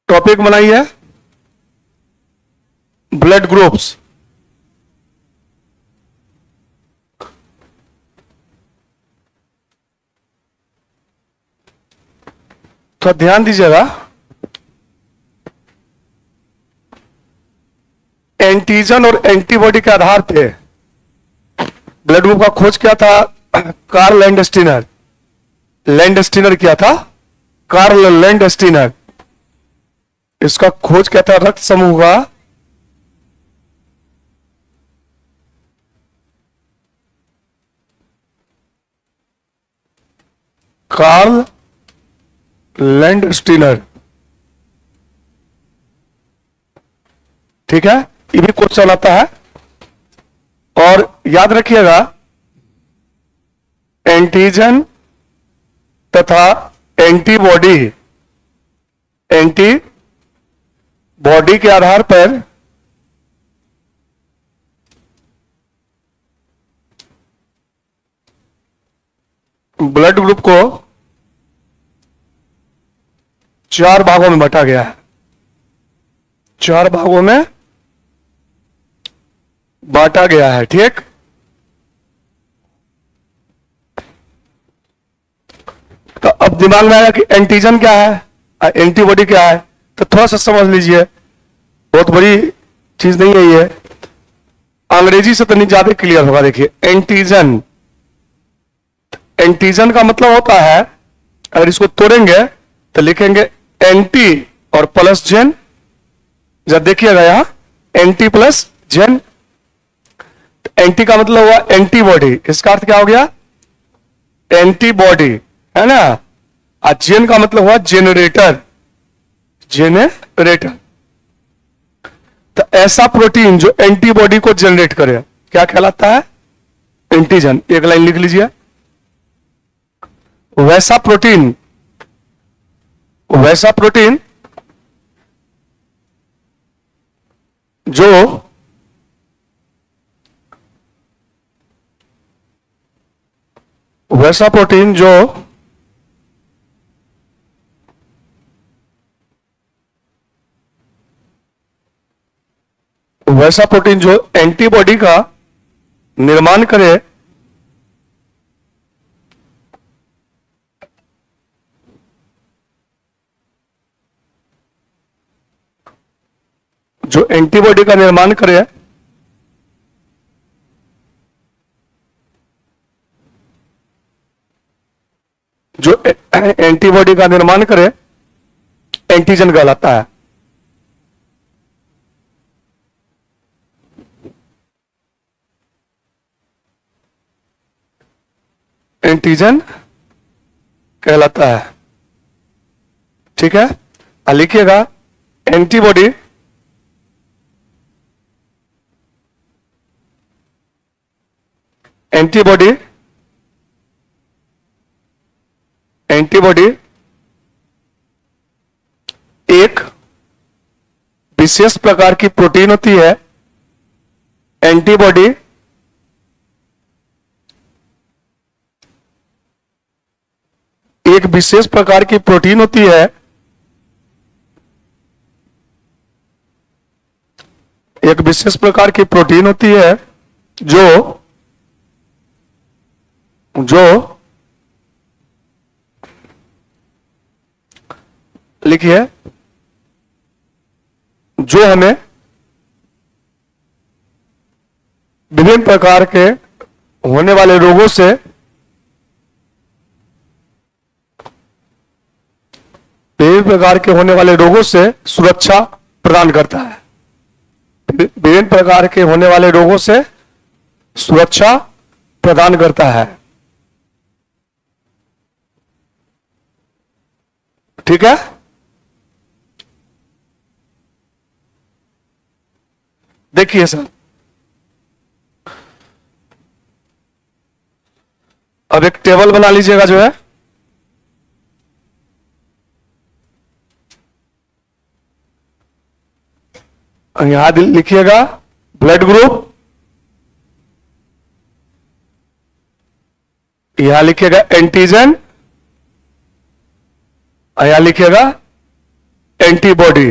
Topic बनाई है blood groups. तो ध्यान दीजिएगा, एंटीजन और एंटीबॉडी के आधार पे ब्लड ग्रुप का खोज किया था कार्ल लैंडस्टीनर। लैंडस्टीनर किया था, कार्ल लैंडस्टीनर। इसका खोज किया था रक्त समूह का कार्ल लैंडस्टीनर। ठीक है, ये भी क्वेश्चन आता है। और याद रखिएगा, एंटीजन तथा एंटीबॉडी, एंटीबॉडी के आधार पर ब्लड ग्रुप को 4 भागों में बांटा गया है। 4 भागों में बांटा गया है। ठीक, तो अब दिमाग में आया कि एंटीजन क्या है, एंटीबॉडी क्या है, तो थोड़ा सा समझ लीजिए, बहुत बड़ी चीज नहीं है ये, अंग्रेजी से तो नहीं ज्यादा क्लियर होगा। देखिए, एंटीजन, एंटीजन का मतलब होता है, अगर इसको तोड़ेंगे तो लिखेंगे एंटी और प्लस जेन। जब देखिएगा यहां एंटी प्लस जेन, एंटी का मतलब हुआ एंटीबॉडी, इसका अर्थ क्या हो गया, एंटीबॉडी, है ना। और जेन का मतलब हुआ जेनरेटर, जेनरेटर। तो ऐसा प्रोटीन जो एंटीबॉडी को जनरेट करे क्या कहलाता है, एंटीजन। एक लाइन लिख लीजिए, वैसा प्रोटीन जो वैसा प्रोटीन जो वैसा प्रोटीन जो एंटीबॉडी का निर्माण करे, जो एंटीबॉडी का निर्माण करे, जो एंटीबॉडी का निर्माण करे, एंटीजन कहलाता है। एंटीजन कहलाता है। ठीक है, लिखिएगा एंटीबॉडी एंटीबॉडी एंटीबॉडी एक विशेष प्रकार की प्रोटीन होती है। एंटीबॉडी एक विशेष प्रकार की प्रोटीन होती है, एक विशेष प्रकार की प्रोटीन होती है जो लिखिए, जो हमें विभिन्न प्रकार के होने वाले रोगों से सुरक्षा प्रदान करता है। विभिन्न प्रकार के होने वाले रोगों से सुरक्षा प्रदान करता है। ठीक है, देखिए सर, अब एक टेबल बना लीजिएगा जो है, यहां लिखिएगा ब्लड ग्रुप, यहां लिखिएगा एंटीजन, यहां लिखिएगा एंटीबॉडी,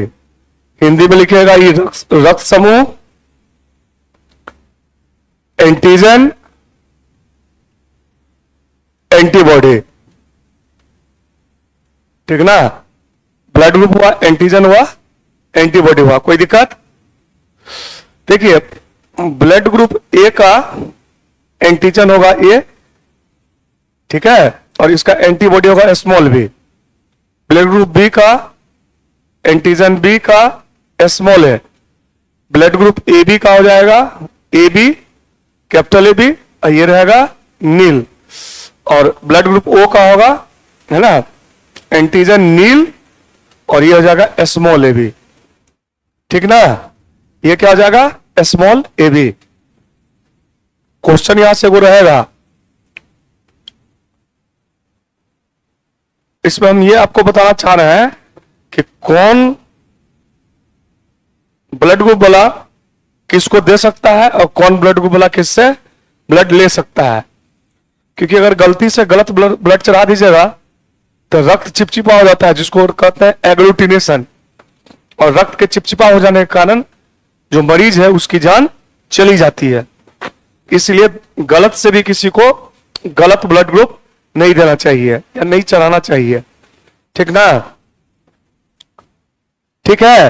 हिंदी में लिखिएगा ये रक्त समूह, एंटीजन, एंटीबॉडी, ठीक ना। ब्लड ग्रुप हुआ, एंटीजन हुआ, एंटीबॉडी हुआ, कोई दिक्कत? देखिए ब्लड ग्रुप ए का एंटीजन होगा ए, ठीक है, और इसका एंटीबॉडी होगा small B. Blood group B का एंटीजन बी का स्मॉल है, ब्लड ग्रुप ए बी का हो जाएगा A B, capital A B, और ये रहेगा नील। और ब्लड ग्रुप ओ का होगा, है ना, एंटीजन नील, और ये हो जाएगा स्मॉल ए बी, ठीक ना। ये क्या हो जाएगा? Small A B. क्वेश्चन यहां से वो रहेगा, इसमें हम ये आपको बताना चाह रहे हैं कि कौन ब्लड ग्रुप वाला किसको दे सकता है और कौन ब्लड ग्रुप वाला किससे ब्लड ले सकता है। क्योंकि अगर गलती से गलत ब्लड चढ़ा दीजिएगा तो रक्त चिपचिपा हो जाता है, जिसको कहते हैं एग्लूटिनेशन, और रक्त के चिपचिपा हो जाने के कारण जो मरीज है उसकी जान चली जाती है। इसलिए गलत से भी किसी को गलत ब्लड ग्रुप नहीं देना चाहिए या नहीं चढ़ाना चाहिए, ठीक ना। ठीक है,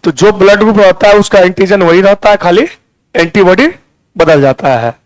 तो जो ब्लड ग्रुप रहता है उसका एंटीजन वही रहता है, खाली एंटीबॉडी बदल जाता है।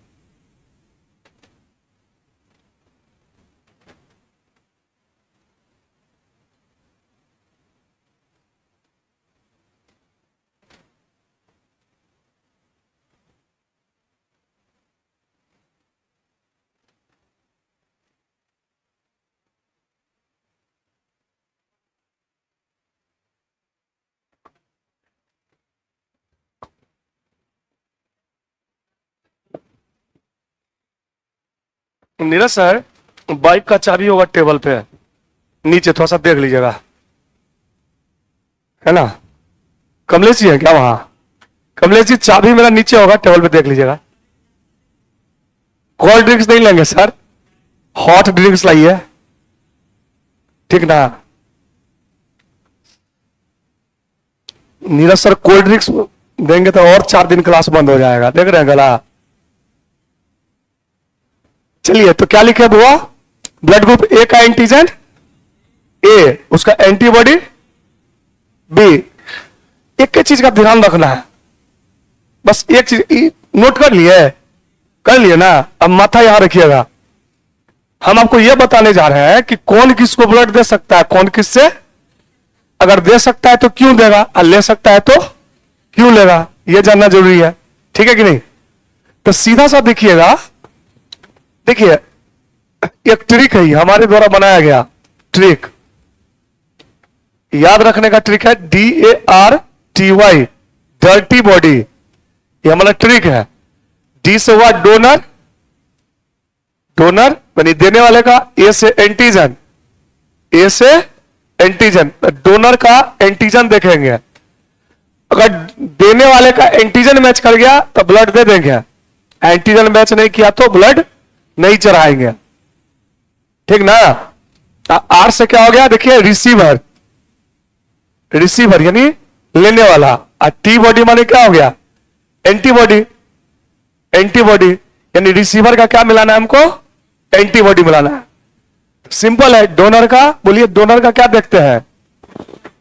नीरज सर, बाइक का चाबी होगा टेबल पे नीचे, थोड़ा सा देख लीजिएगा, है ना। कमलेश जी है क्या वहां? कमलेश जी, चाबी मेरा नीचे होगा, टेबल पे देख लीजिएगा। कोल्ड ड्रिंक्स नहीं लेंगे सर, हॉट ड्रिंक्स लाइए, ठीक ना। नीरज सर कोल्ड ड्रिंक्स देंगे तो और 4 दिन क्लास बंद हो जाएगा, देख रहे हैं गला। चलिए, तो क्या लिखे बुआ? ब्लड ग्रुप ए का एंटीजन ए, उसका एंटीबॉडी बी। एक चीज का ध्यान रखना है, बस एक चीज नोट कर लिए ना। अब माथा यहां रखिएगा, हम आपको यह बताने जा रहे हैं कि कौन किसको ब्लड दे सकता है, कौन किससे, अगर दे सकता है तो क्यों देगा, और ले सकता है तो क्यों लेगा, यह जानना जरूरी है, ठीक है कि नहीं। तो सीधा सा देखिएगा, देखिए एक ट्रिक है, हमारे द्वारा बनाया गया ट्रिक, याद रखने का ट्रिक है, DARTY, डर्टी बॉडी, ये हमारा ट्रिक है। डी से हुआ डोनर, डोनर यानी देने वाले का, ए से एंटीजन, ए से एंटीजन, डोनर का एंटीजन देखेंगे, अगर देने वाले का एंटीजन मैच कर गया तो ब्लड दे देंगे, एंटीजन मैच नहीं किया तो ब्लड नहीं चढ़ाएंगे, ठीक ना। आर से क्या हो गया? देखिए रिसीवर, रिसीवर यानी लेने वाला, और टी बॉडी माने क्या हो गया? एंटीबॉडी, एंटीबॉडी यानी रिसीवर का क्या मिलाना है हमको? एंटीबॉडी मिलाना है। सिंपल है, डोनर का बोलिए, डोनर का क्या देखते हैं?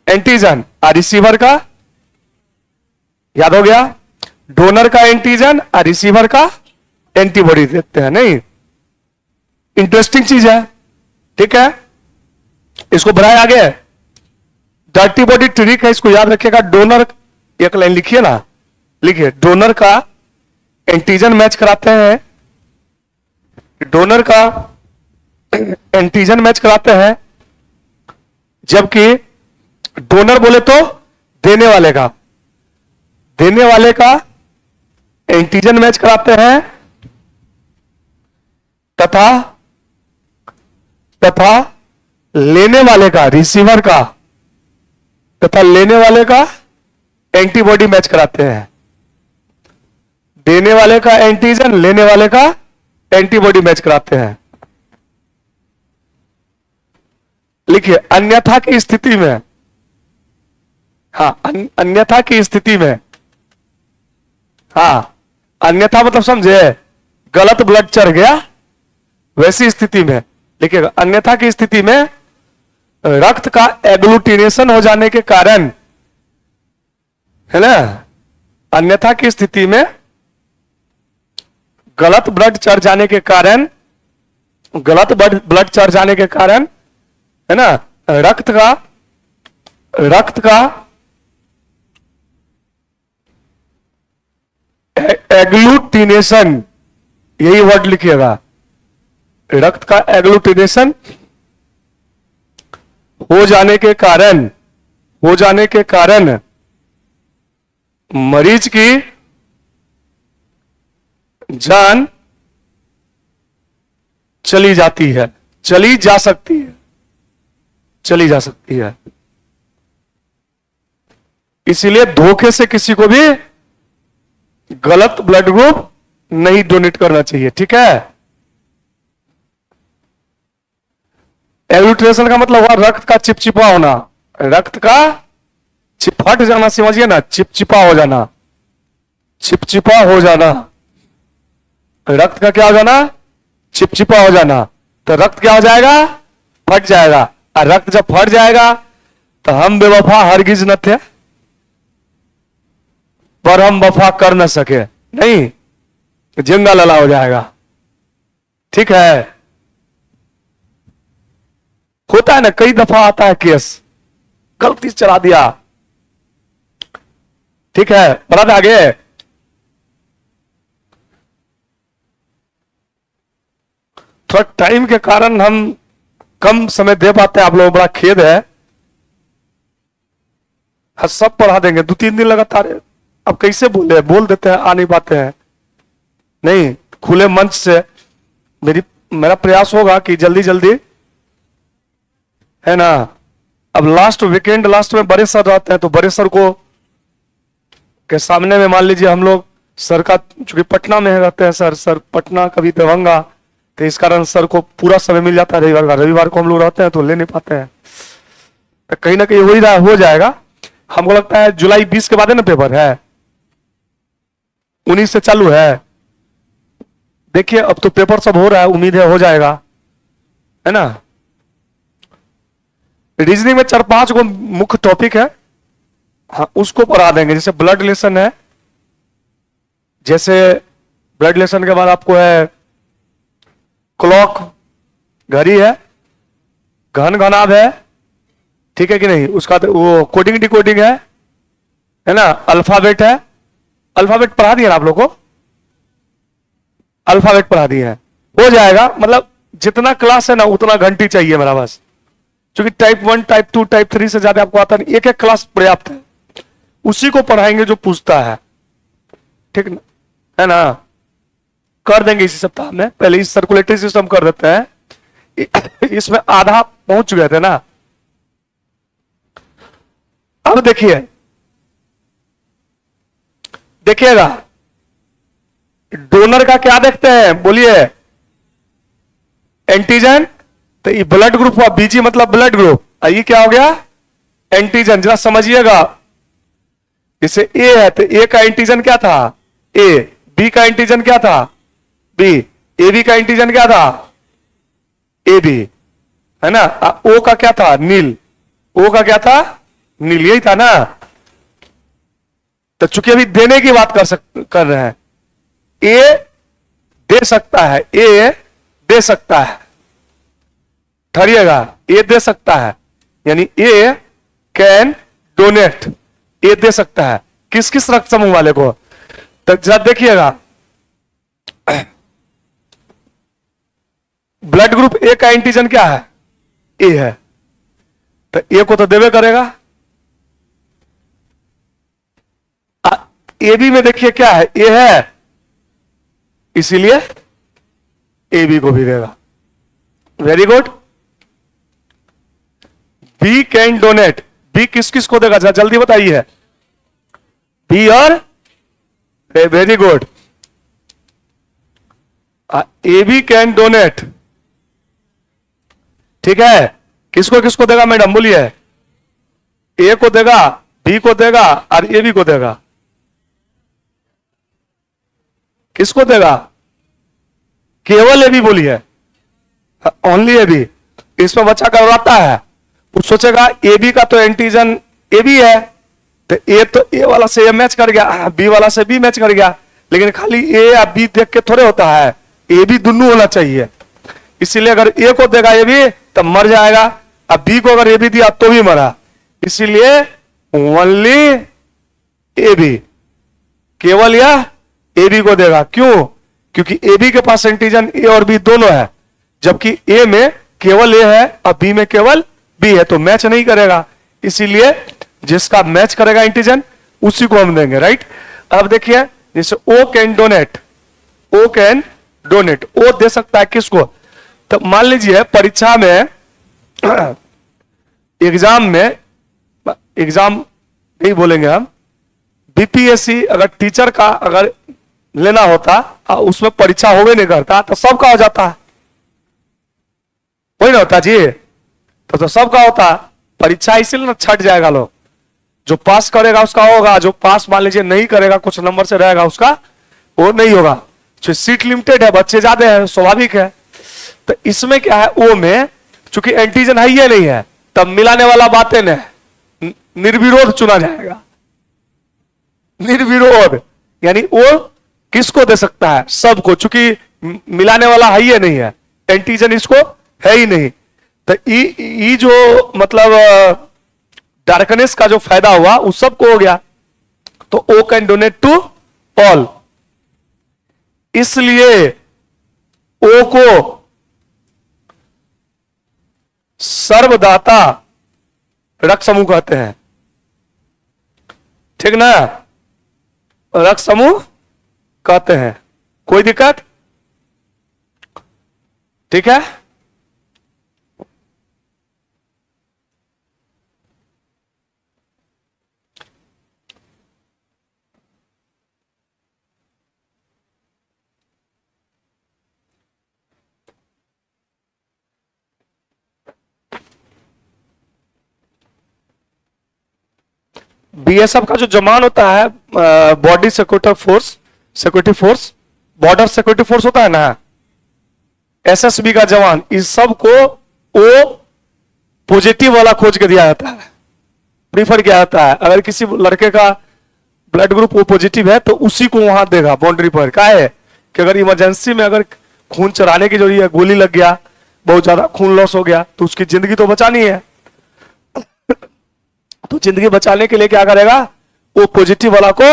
एंटीजन, और रिसीवर का, याद हो गया, डोनर का एंटीजन और रिसीवर का एंटीबॉडी देखते हैं। नहीं, इंटरेस्टिंग चीज है, ठीक है, इसको बढ़ाया आगे, डर्टी बॉडी ट्रिक है, इसको याद रखिएगा। डोनर, एक लाइन लिखिए ना, लिखिए, डोनर का एंटीजन मैच कराते हैं, डोनर का एंटीजन मैच कराते हैं, जबकि डोनर बोले तो देने वाले का, देने वाले का एंटीजन मैच कराते हैं, तथा तथा लेने वाले का, रिसीवर का, तथा लेने वाले का एंटीबॉडी मैच कराते हैं। देने वाले का एंटीजन, लेने वाले का एंटीबॉडी मैच कराते हैं। लिखिए अन्यथा की स्थिति में, हाँ अन्यथा की स्थिति में, हाँ अन्यथा मतलब समझे, गलत ब्लड चढ़ गया वैसी स्थिति में लिखिएगा। अन्यथा की स्थिति में रक्त का एग्लूटिनेशन हो जाने के कारण, है ना, अन्यथा की स्थिति में गलत ब्लड चढ़ जाने के कारण, गलत ब्लड चढ़ जाने के कारण, है ना, रक्त का एग्लूटिनेशन, यही वर्ड लिखिएगा, रक्त का एग्लूटिनेशन हो जाने के कारण मरीज की जान चली जाती है, चली जा सकती है। इसीलिए धोखे से किसी को भी गलत ब्लड ग्रुप नहीं डोनेट करना चाहिए, ठीक है। एग्लूटिनेशन का मतलब हुआ रक्त का चिपचिपा होना, रक्त का फट जाना, समझिए ना, चिपचिपा हो जाना, चिपचिपा हो जाना, रक्त का क्या हो जाना, चिपचिपा हो जाना। तो रक्त क्या हो जाएगा, फट जाएगा, और रक्त जब फट जाएगा तो हम बेवफा हरगिज न थे, पर हम वफा कर न सके, नहीं, जिंदा लला हो जाएगा, ठीक है। होता है ना, कई दफा आता है केस, गलती से चला दिया, ठीक है, बता आगे। थोड़ा टाइम के कारण हम कम समय दे पाते हैं, आप लोगों को बड़ा खेद है। हाँ सब पढ़ा देंगे, 2-3 दिन लगातार, अब कैसे बोल देते हैं, आ नहीं पाते हैं, नहीं, खुले मंच से मेरा प्रयास होगा कि जल्दी जल्दी, है ना। अब लास्ट वीकेंड, लास्ट में बड़े सर रहते हैं, तो बड़े सर को के सामने में मान लीजिए हम लोग सर का, चूंकि पटना में रहते हैं सर पटना कभी दरभंगा, तो इस कारण सर को पूरा समय मिल जाता है रविवार को हम लोग रहते हैं तो ले नहीं पाते हैं, तो कहीं ना कहीं हो जाएगा। हमको लगता है जुलाई 20 के बाद है ना पेपर है, 19 से चालू है, देखिए अब तो पेपर सब हो रहा है, उम्मीद है हो जाएगा, है ना। रीजनिंग में 4-5 को मुख्य टॉपिक है, हाँ उसको पढ़ा देंगे। जैसे ब्लड रिलेशन है, जैसे ब्लड रिलेशन के बाद आपको है क्लॉक, घड़ी है, घन घनाभ है, ठीक है कि नहीं, उसका वो कोडिंग डिकोडिंग है ना, अल्फाबेट है, अल्फाबेट पढ़ा दिया ना आप लोग को, अल्फाबेट पढ़ा दिए हैं, हो जाएगा। मतलब जितना क्लास है ना उतना घंटी चाहिए मेरा बस, क्योंकि टाइप 1 टाइप 2 टाइप 3 से ज्यादा आपको आता नहीं, एक क्लास पर्याप्त है, उसी को पढ़ाएंगे जो पूछता है, ठीक है ना। कर देंगे इसी सप्ताह में, पहले इस सर्कुलेटरी सिस्टम कर देते हैं, इसमें आधा पहुंच गए थे ना। अब देखिएगा डोनर का क्या देखते हैं, बोलिए, एंटीजन, तो ये ब्लड ग्रुप हुआ, बीजी मतलब ब्लड ग्रुप, ये क्या हो गया, एंटीजन। जरा समझिएगा, जैसे ए है तो ए का एंटीजन क्या था, ए, बी का एंटीजन क्या था, बी, ए बी का एंटीजन क्या था, ए बी, है ना। ओ का क्या था, नील, ओ का क्या था, नील, यही था ना। तो चूंकि अभी देने की बात कर रहे हैं, ए दे सकता है, ए दे सकता है, ठहरिएगा, ए दे सकता है, यानी ए कैन डोनेट, ए दे सकता है, किस किस रक्त समूह वाले को। तो जरा देखिएगा, ब्लड ग्रुप ए का एंटीजन क्या है, ए है, तो ए को तो देवे करेगा। ए बी में देखिए क्या है, ए है, इसीलिए ए बी को भी देगा, very good. B can donate, B किस किस को देगा, जल्दी बताइए, बी और, very good. A B can donate, ठीक है, किसको किसको देगा मैडम, बोलिए। ए को देगा, बी को देगा और ए बी को देगा। किसको देगा? केवल ए बी, बोलिए। Only A B. इसमें बच्चा करवाता है, वो सोचेगा ए बी का तो एंटीजन ए बी है, तो ए वाला से ए मैच कर गया, बी वाला से बी मैच कर गया। लेकिन खाली ए या बी देख के थोड़े होता है, ए बी दोनों होना चाहिए। इसीलिए अगर ए को देगा ए बी तब मर जाएगा, अब बी को अगर ए बी दिया तो भी मरा। इसीलिए ओनली ए बी, केवल यह ए बी को देगा। क्यों? क्योंकि ए बी के पास एंटीजन ए और बी दोनों है, जबकि ए में केवल ए है और बी में केवल बी है, तो मैच नहीं करेगा। इसीलिए जिसका मैच करेगा एंटीजन उसी को हम देंगे, राइट। अब देखिए जैसे O can donate, O can donate, O दे सकता है किसको? तो मान लीजिए परीक्षा में एग्जाम नहीं बोलेंगे हम, बीपीएससी अगर टीचर का अगर लेना होता और उसमें परीक्षा होवे नहीं करता तो सबका हो जाता है, वही ना होता जी। तो सबका होता, परीक्षा इसीलिए ना छट जाएगा लोग। जो पास करेगा उसका होगा, जो पास मान लीजिए नहीं करेगा कुछ नंबर से रहेगा उसका वो नहीं होगा। जो सीट लिमिटेड है, बच्चे ज्यादा है, स्वाभाविक है। तो इसमें क्या है, ओ में चूंकि एंटीजन है ये नहीं है, तब मिलाने वाला बातें न निर्विरोध चुना जाएगा। निर्विरोध यानी वो किसको दे सकता है? सबको, चूंकि मिलाने वाला है ये नहीं है, एंटीजन इसको है ही नहीं। तो ई जो मतलब डार्कनेस का जो फायदा हुआ उस सबको हो गया। तो ओ कैन डोनेट टू ऑल, इसलिए ओ को सर्वदाता रक्त समूह कहते हैं, ठीक ना। रक्त समूह कहते हैं, कोई दिक्कत? ठीक है। बीएसएफ का जो जवान होता है, body security force, border security force होता है ना, एसएसबी का जवान, इस सब को ओ पॉजिटिव वाला खोज के दिया जाता है, प्रीफर किया जाता है। अगर किसी लड़के का ब्लड ग्रुप ओ पॉजिटिव है तो उसी को वहां देगा बाउंड्री पर। क्या है कि अगर इमरजेंसी में अगर खून चढ़ाने की जरूरी है, गोली लग गया, बहुत ज्यादा खून लॉस हो गया, तो उसकी जिंदगी तो बचानी है। तो जिंदगी बचाने के लिए क्या करेगा, वो पॉजिटिव वाला को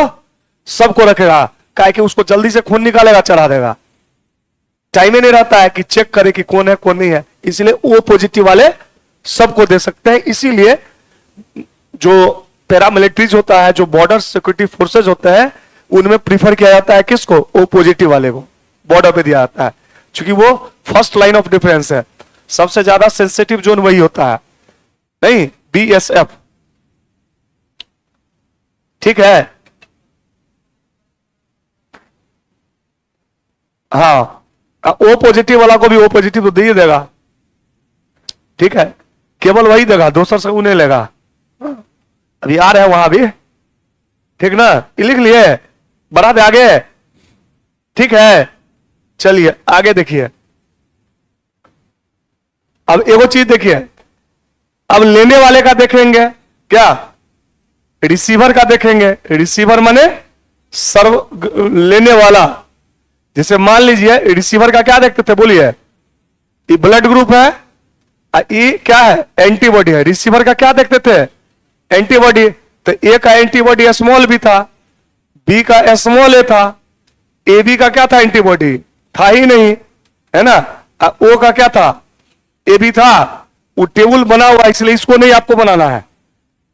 सबको रखेगा, क्या कि उसको जल्दी से खून निकालेगा, चढ़ा देगा। टाइम ही नहीं रहता है कि चेक करे कि कौन है कौन नहीं है, इसलिए वो पॉजिटिव वाले सबको दे सकते हैं। इसीलिए जो पैरामिलिट्रीज होता है, जो बॉर्डर सिक्योरिटी फोर्सेज होते हैं, उनमें प्रीफर किया जाता है किसको? ओ पॉजिटिव वाले को बॉर्डर पे दिया जाता है, क्योंकि वो फर्स्ट लाइन ऑफ डिफेंस है। सबसे ज्यादा सेंसिटिव जोन वही होता है, नहीं बीएसएफ, ठीक है। हाँ, ओ पॉजिटिव वाला को भी ओ पॉजिटिव तो दे ही देगा, ठीक है। केवल वही देगा, दूसरा से उन्हें लेगा। अभी आ रहे हैं वहां भी, ठीक ना, लिख लिए, बढ़ा दे आगे, ठीक है। चलिए आगे देखिए। अब एगो चीज देखिए, अब लेने वाले का देखेंगे, क्या रिसीवर का देखेंगे। रिसीवर माने सर्व लेने वाला। जैसे मान लीजिए रिसीवर का क्या देखते थे, बोलिए, ये ब्लड ग्रुप है, ये क्या है, एंटीबॉडी है। रिसीवर का क्या देखते थे, एंटीबॉडी। तो ए का एंटीबॉडी स्मॉल बी था, बी का स्मॉल ए था, ए बी का क्या था, एंटीबॉडी था ही नहीं, है ना। ओ का क्या था, ए बी था। वो टेबल बना हुआ, इसलिए इसको नहीं आपको बनाना है,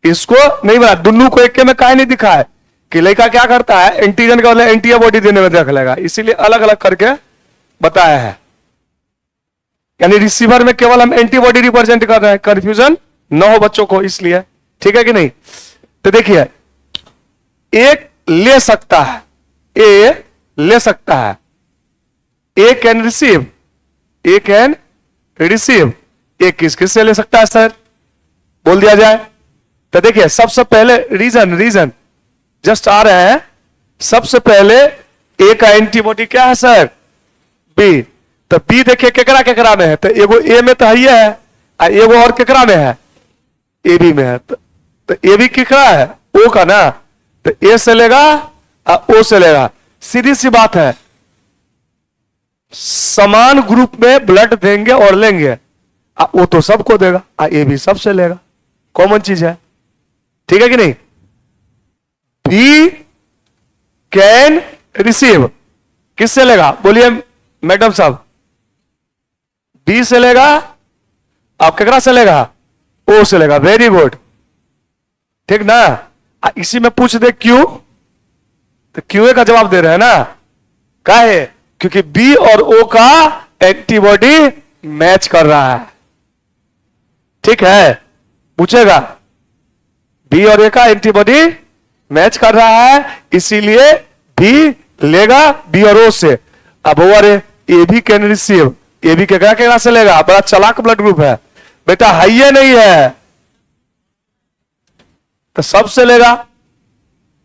इसको नहीं बना। दुनू को एक के में काहे नहीं दिखा है कि लड़का क्या करता है, एंटीजन का एंटीबॉडी देने में देख लेगा, इसीलिए अलग अलग करके बताया है। यानी रिसीवर में केवल हम एंटीबॉडी रिप्रेजेंट कर रहे हैं, कंफ्यूजन न हो बच्चों को, इसलिए, ठीक है कि नहीं। तो देखिए, एक ले सकता है, ए ले सकता है, A can receive, A can receive, एक किस किस से ले सकता है सर, बोल दिया जाए। तो देखिए सबसे पहले रीजन जस्ट आ रहे हैं। सबसे पहले ए का एंटीबॉडी क्या है सर, बी। तो बी देखिए केकरा केकरा में है, तो एगो ए में तो है, और एगो और केकरा में है, ए बी में है। तो ए बी केकरा है, ओ का ना, तो ए से लेगा और ओ से लेगा। सीधी सी बात है, समान ग्रुप में ब्लड देंगे और लेंगे, वो तो सबको देगा, ए भी सबसे लेगा, कॉमन चीज है, ठीक है कि नहीं। बी कैन रिसीव, किससे लेगा बोलिए मैडम साहब, बी से लेगा, आप केकरा से लेगा, ओ से लेगा। वेरी गुड, ठीक ना। इसी में पूछ दे क्यों, तो क्यूए का जवाब दे रहे हैं ना, क्या है, क्योंकि बी और ओ का एंटीबॉडी मैच कर रहा है, ठीक है। पूछेगा बी और ए का एंटीबॉडी मैच कर रहा है, इसीलिए बी लेगा बी और ओ से। अब ओ अरे ए भी कैन रिसीव, ए भी केकरा से लेगा, बड़ा चालाक ब्लड ग्रुप है बेटा, हाइये नहीं है तो सबसे लेगा।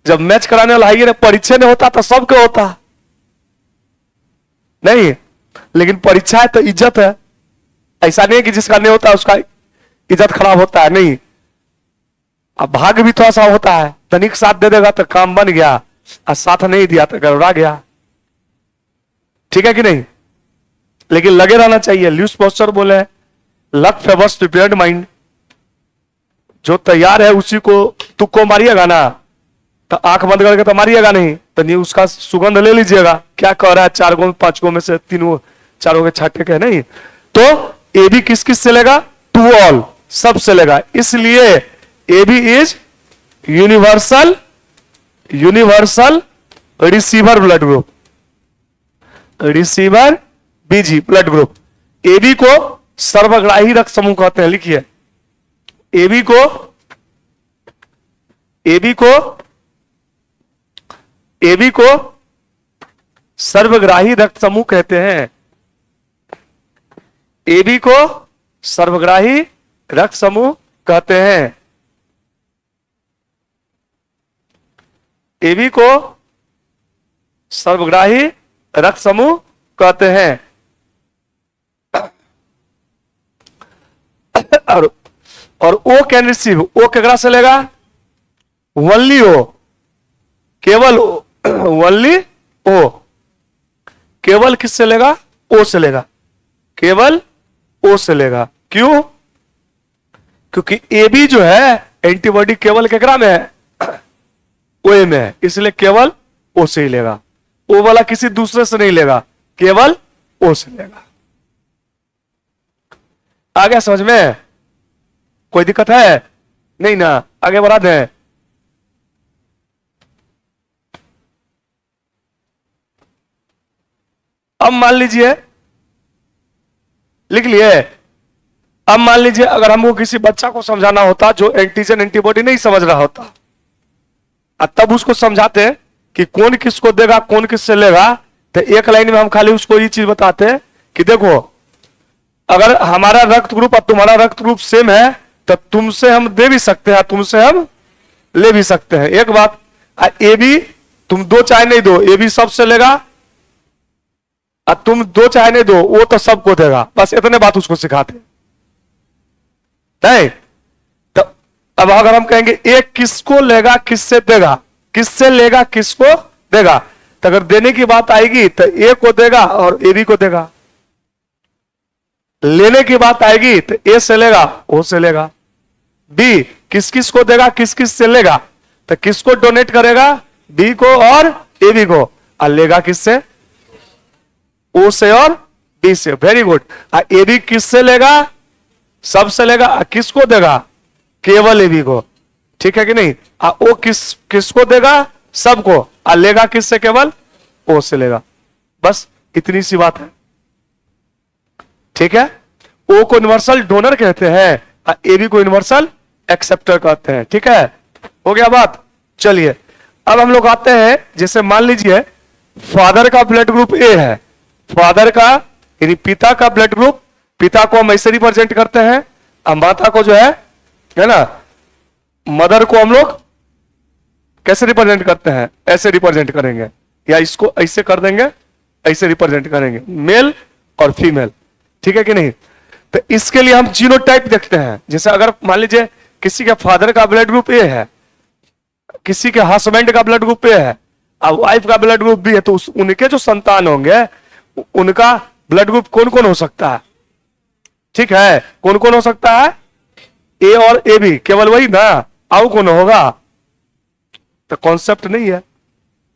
जब मैच कराने वाला हाइये परीक्षा नहीं होता तो सबके होता नहीं, लेकिन परीक्षा है तो इज्जत है, ऐसा नहीं है कि जिसका नहीं होता उसका इज्जत खराब होता है, नहीं। अब भाग्य भी थोड़ा सा होता है, तनिक साथ दे देगा तो काम बन गया, और साथ नहीं दिया तो गड़बड़ा गया, ठीक है कि नहीं। लेकिन लगे रहना चाहिए, लूज पोस्चर बोले लक फेवर्स प्रिपेयर्ड माइंड, जो तैयार है उसी को तुक्को मारिएगा ना, तो आंख बंद करके तो मारिएगा नहीं, तो नहीं उसका सुगंध ले लीजिएगा, क्या कह रहा है 4 गो 5 गो में से 3 4 के छाटे के नहीं। तो ए भी किस किस से लेगा, टू ऑल, सब से लेगा, इसलिए A B is universal receiver blood group, receiver BG blood group. A B को सर्वग्राही रक्त समूह कहते हैं, लिखिए ए बी को सर्वग्राही रक्त समूह कहते हैं, ए बी को सर्वग्राही रक्त समूह कहते हैं, ए बी को सर्वग्राही रक्त समूह कहते हैं। और ओ कैन रिसीव, ओ केकरा से लेगा, ओनली ओ, केवल ओनली ओ, केवल किससे लेगा, ओ से लेगा, केवल ओ से लेगा। क्यों, क्योंकि ए बी जो है एंटीबॉडी केवल केकरा में है, ओ ए में है, इसलिए केवल ओ से ही लेगा, ओ वाला किसी दूसरे से नहीं लेगा, केवल ओ से लेगा। आ गया समझ में, कोई दिक्कत है नहीं ना, आगे बढ़ा दें। अब मान लीजिए, लिख लिए, अब मान लीजिए अगर हमको किसी बच्चा को समझाना होता जो एंटीजन एंटीबॉडी नहीं समझ रहा होता, तब उसको समझाते कि कौन किसको देगा कौन किससे लेगा, तो एक लाइन में हम खाली उसको ये चीज बताते कि देखो अगर हमारा रक्त ग्रुप और तुम्हारा रक्त ग्रुप सेम है तो तुमसे हम दे भी सकते हैं, तुमसे हम ले भी सकते हैं। एक बात, ए भी तुम 2 चाहे नहीं दो, ए भी सबसे लेगा, और तुम 2 चाहे नहीं दो, वो तो सबको देगा, बस इतने बात उसको सिखाते नहीं। तो अब अगर हम कहेंगे ए किसको लेगा किससे देगा, किससे लेगा किसको देगा, तो अगर देने की बात आएगी तो ए को देगा और ए बी को देगा, लेने की बात आएगी तो ए से लेगा ओ से लेगा, बी किस किस को देगा किस किस से लेगा, तो किसको डोनेट करेगा, बी को और ए बी को, और लेगा किससे, ओ से और बी से। Very good. ए बी किससे लेगा, सबसे लेगा, किसको देगा, केवल ए बी को, ठीक है कि नहीं। ओ किसको देगा, सबको, और लेगा किससे, केवल ओ से लेगा, बस इतनी सी बात है, ठीक है। ओ को यूनिवर्सल डोनर कहते हैं, ए बी को यूनिवर्सल एक्सेप्टर कहते हैं, ठीक है, हो गया बात। चलिए अब हम लोग आते हैं, जैसे मान लीजिए फादर का ब्लड ग्रुप ए है, फादर का यानी पिता का ब्लड ग्रुप पिता को हम ऐसे रिप्रेजेंट करते हैं, और माता को जो है ना, मदर को हम लोग कैसे रिप्रेजेंट करते हैं, ऐसे रिप्रेजेंट करेंगे, या इसको ऐसे कर देंगे, ऐसे रिप्रेजेंट करेंगे, मेल और फीमेल। ठीक है कि नहीं? तो इसके लिए हम जीनोटाइप देखते हैं। जैसे अगर मान लीजिए किसी के फादर का ब्लड ग्रुप ए है, किसी के हस्बैंड का ब्लड ग्रुप ए है, और वाइफ का ब्लड ग्रुप बी है, तो उनके जो संतान होंगे उनका ब्लड ग्रुप कौन कौन हो सकता है? ठीक है, कौन कौन हो सकता है? ए और ए बी, केवल वही ना, आओ कौन होगा? तो कॉन्सेप्ट नहीं है,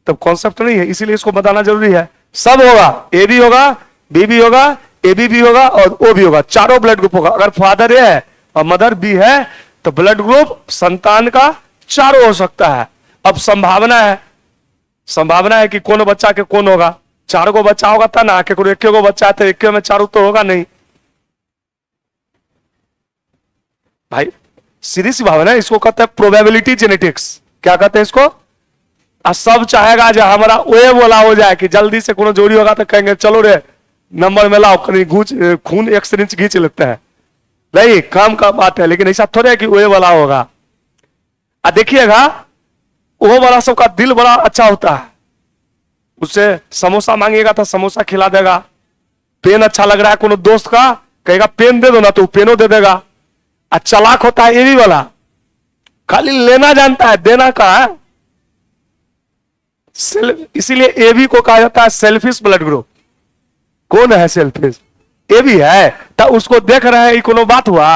तब कॉन्सेप्ट नहीं है, इसीलिए इसको बताना जरूरी है। सब होगा, ए भी होगा, बी भी होगा, ए बी भी होगा और ओ भी होगा, चारों ब्लड ग्रुप होगा। अगर फादर ए है और मदर बी है तो ब्लड ग्रुप संतान का चारों हो सकता है। अब संभावना है कि कौन बच्चा के कौन होगा। चारों को बच्चा होगा था ना, कि एक को बच्चा है तो एक में चारों तो होगा नहीं भाई, सीधी सी भावना है। इसको कहते हैं प्रोबेबिलिटी जेनेटिक्स। क्या कहते हैं इसको? सब चाहेगा जो हमारा ओए बोला हो जाए कि जल्दी से कोनो जोड़ी होगा तो कहेंगे चलो रे नंबर में लाओ, कहीं खून एक सिरिंज खींच लेते हैं। नहीं, काम का बात है, लेकिन ऐसा थोड़े है कि ओए वाला होगा। देखिएगा वो वाला सबका दिल बड़ा अच्छा होता है, उससे समोसा मांगेगा तो समोसा खिला देगा। पेन अच्छा लग रहा है कोनो दोस्त का, कहेगा पेन दे दो ना, तो पेनो दे देगा। चालाक होता है ये भी वाला, खाली लेना जानता है, देना का है। इसीलिए ए बी को कहा जाता है सेल्फिश ब्लड ग्रुप। कौन है सेल्फिश? ए बी है, तो उसको देख रहे हैं, कोनो बात हुआ?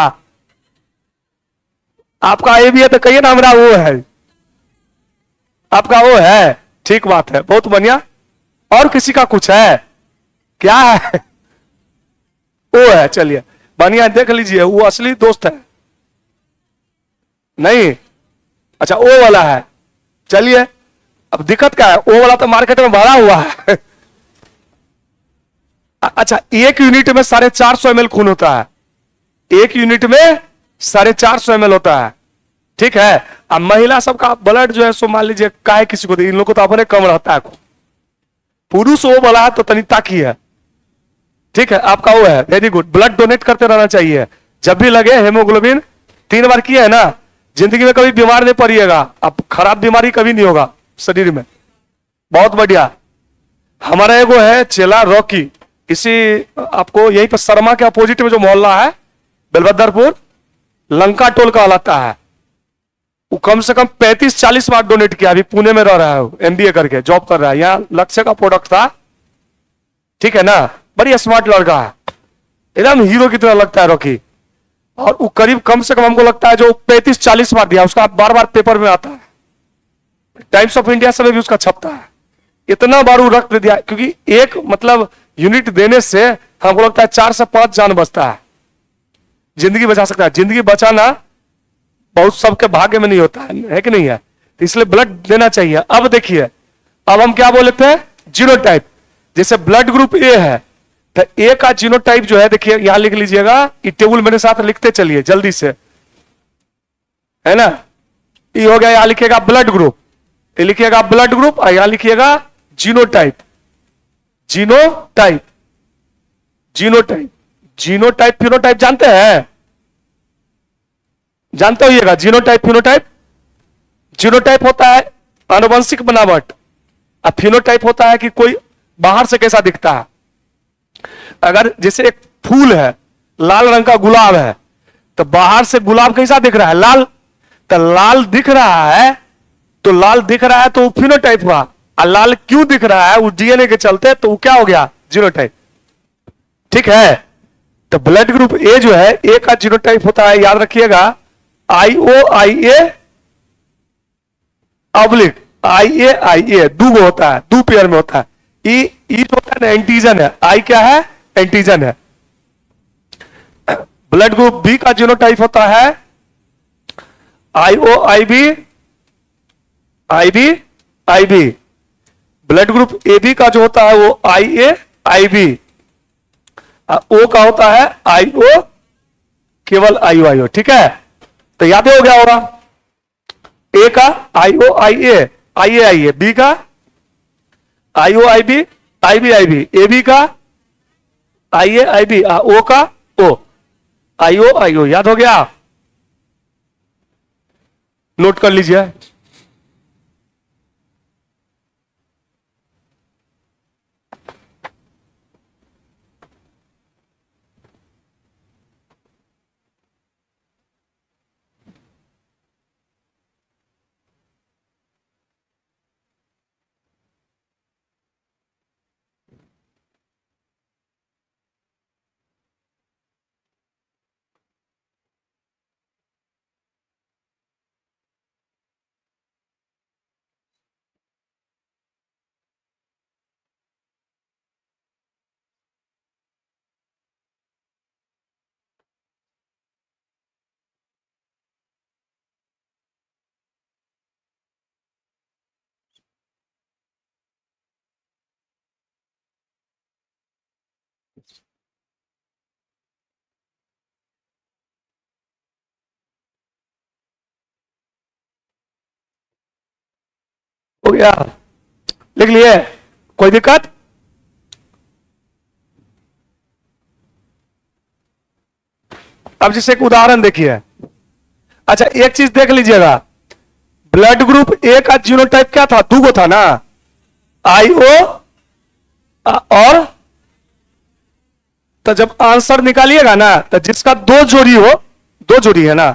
आपका ए बी है तो कहिए ना हमारा वो है, आपका वो है, ठीक बात है, बहुत बढ़िया। और किसी का कुछ है? क्या है? वो है, चलिए बढ़िया, देख लीजिए, वो असली दोस्त है। नहीं, अच्छा ओ वाला है, चलिए। अब दिक्कत क्या है? ओ वाला तो मार्केट में भरा हुआ है। अच्छा, एक यूनिट में 450 ml खून होता है, एक यूनिट में 450 ml होता है। ठीक है, अब महिला सबका ब्लड जो है सो मान लीजिए काय किसी को, इन लोगों को तो अपने कम रहता है। पुरुष वो वाला है तो तनी ताकी है। ठीक है, आपका वो है, वेरी गुड। ब्लड डोनेट करते रहना चाहिए जब भी लगे। हेमोग्लोबिन 3 बार किया है ना, जिंदगी में कभी बीमार नहीं पड़िएगा। अब खराब बीमारी कभी नहीं होगा शरीर में। बहुत बढ़िया। हमारा एगो है चेला रॉकी, इसी आपको यहीं पर शर्मा के अपोजिट में जो मोहल्ला है बेलभद्रपुर, लंका टोल कहलाता है। वो कम से कम 35-40 बार डोनेट किया। अभी पुणे में रह रहा है, एमबीए करके जॉब कर रहा है। यहाँ लक्ष्य का प्रोडक्ट था। ठीक है ना, बड़ी स्मार्ट लड़का है, एकदम हीरो की तरह लगता है रॉकी। और वो करीब कम से कम हमको लगता है जो 35-40 बार दिया, उसका बार बार पेपर में आता है, टाइम्स ऑफ इंडिया सब भी उसका छपता है। इतना बार वो रक्त दिया, क्योंकि एक मतलब यूनिट देने से हमको लगता है 4 से 5 जान बचता है, जिंदगी बचा सकता है। जिंदगी बचाना बहुत सबके भाग्य में नहीं होता है कि नहीं है? तो इसलिए ब्लड देना चाहिए। अब देखिए, अब हम क्या बोलते हैं? जीनोटाइप। जैसे ब्लड ग्रुप ए है तो ए का जीनोटाइप जो है, देखिए यहां लिख लीजिएगा, ये टेबल मेरे साथ लिखते चलिए जल्दी से, है ना। ये हो गया, यहां लिखिएगा ब्लड ग्रुप, ये लिखिएगा ब्लड ग्रुप, और यहां लिखिएगा genotype. Genotype, genotype, genotype phenotype जानते हैं? जानते होइएगा जीनोटाइप फिनोटाइप। जीनोटाइप होता है आनुवंशिक बनावट, और फिनोटाइप होता है कि कोई बाहर से कैसा दिखता है। अगर जैसे एक फूल है, लाल रंग का गुलाब है, तो बाहर से गुलाब कैसा दिख रहा है? लाल। तो लाल दिख रहा है, तो लाल दिख रहा है तो वो फिनोटाइप हुआ। और लाल क्यों दिख रहा है? वो डीएनए के चलते, तो वो क्या हो गया? जीनोटाइप। ठीक है, तो ब्लड ग्रुप ए जो है, ए का जीनोटाइप होता है, याद रखिएगा, IOIA ऑब्लिक IA दो होता है, 2 पेयर में होता है। ई जो होता है ना एंटीजन है, आई क्या है? एंटीजन है। ब्लड ग्रुप बी का जीनोटाइप होता है IOIB IB। Blood group A B का जो होता है वो IAIB। ओ का होता है IO, केवल IO। ठीक है, तो याद हो गया होगा। ए का IOIA IA, बी का IOIB IBIB, ए बी का IAIB, ओ का आईओ याद हो गया, नोट कर लीजिए। हो गया, लिख लिए, कोई दिक्कत? अब जैसे एक उदाहरण देखिए। अच्छा एक चीज देख लीजिएगा, ब्लड ग्रुप ए का जीनोटाइप क्या था, दो था ना, आईओ और, तो जब आंसर निकालिएगा ना तो जिसका दो जोड़ी हो, दो जोड़ी है ना,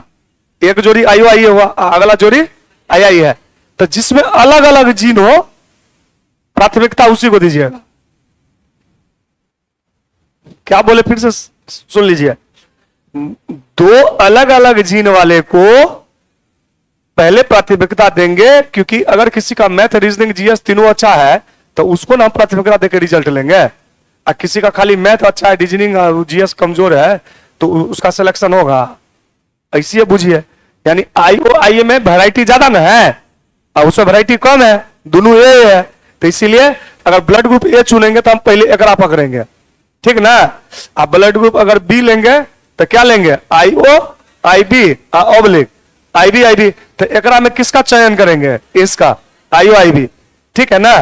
एक जोड़ी आईओ आई हुआ, अगला जोड़ी आई आई है, तो जिसमें अलग अलग जीन हो प्राथमिकता उसी को दीजिएगा। क्या बोले फिर से सुन लीजिए, दो अलग अलग जीन वाले को पहले प्राथमिकता देंगे, क्योंकि अगर किसी का मैथ रीजनिंग जीएस तीनों अच्छा है तो उसको ना प्राथमिकता देकर रिजल्ट लेंगे, और किसी का खाली मैथ अच्छा है रीजनिंग जीएस कमजोर है तो उसका सिलेक्शन होगा। ऐसी बुझिए, यानी आईओ आईए में वैरायटी ज्यादा ना है और उसमें वैरायटी कम है, दोनों ए है, तो इसीलिए अगर ब्लड ग्रुप ए चुनेंगे तो हम पहले एकरा पकड़ेंगे, ठीक ना। आप ब्लड ग्रुप अगर बी लेंगे तो क्या लेंगे, आईओ आई बी ऑब्लिक आई बी, तो एकरा में किसका चयन करेंगे, इसका आईओ आई बी, ठीक है ना।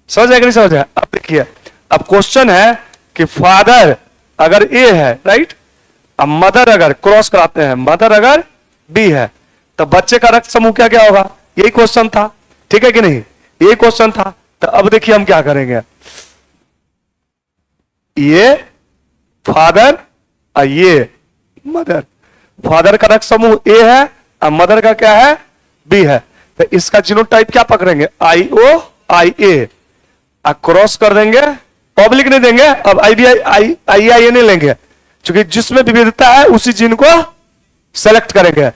समझ आए कि नहीं समझ आए? अब देखिए, अब क्वेश्चन है कि फादर अगर ए है, राइट, अब मदर अगर क्रॉस कराते हैं, मदर अगर बी है, तो बच्चे का रक्त समूह क्या क्या होगा, यही क्वेश्चन था, ठीक है कि नहीं, यही क्वेश्चन था। तो अब देखिए हम क्या करेंगे, ये फादर और ये मदर, फादर का रक्त समूह ए है और मदर का क्या है, बी है, तो इसका जीनोटाइप क्या पकड़ेंगे, आई ओ आई ए, क्रॉस कर देंगे, पब्लिक नहीं देंगे, अब आई बी आई आई आई नहीं लेंगे, क्योंकि जिसमें विविधता है उसी जीन को सेलेक्ट करेंगे।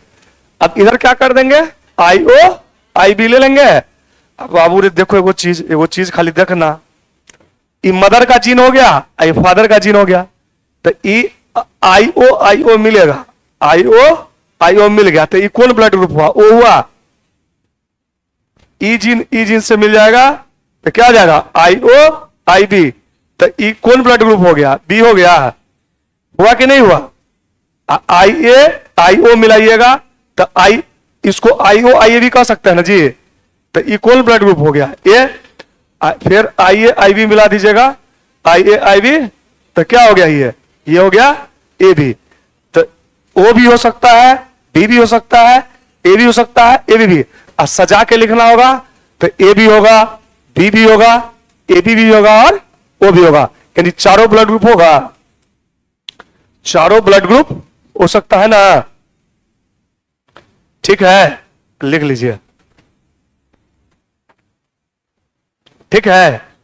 अब इधर क्या कर देंगे, आई ओ आई बी ले लेंगे। अब बाबू रे देखो एगो चीज खाली देखना, ये मदर का जीन हो गया, आई फादर का जीन हो गया, तो ये आई ओ मिलेगा, आई ओ मिल गया, तो ये कौन ब्लड ग्रुप हुआ, ओ हुआ, ई जीन से मिल जाएगा तो क्या हो जाएगा, आई ओ आई बी, तो ई कौन ब्लड ग्रुप हो गया, बी हो गया, हुआ कि नहीं हुआ, आई ए आई ओ मिलाइएगा तो आई, इसको आई ओ आई ए भी कह सकते हैं ना जी, तो ई कौन ब्लड ग्रुप हो गया, ए, फिर आई ए आई बी मिला दीजिएगा, आई ए आई बी, तो क्या हो गया, ये हो गया ए बी, तो ओ भी हो सकता है, बी भी हो सकता है, ए भी हो सकता है, ए बी भी, और सजा के लिखना होगा तो ए भी होगा, बी भी होगा, ए बी भी होगा और ओ भी होगा, यानी चारों ब्लड ग्रुप होगा, चारों ब्लड ग्रुप हो सकता है ना, ठीक है, लिख लीजिए, ठीक है।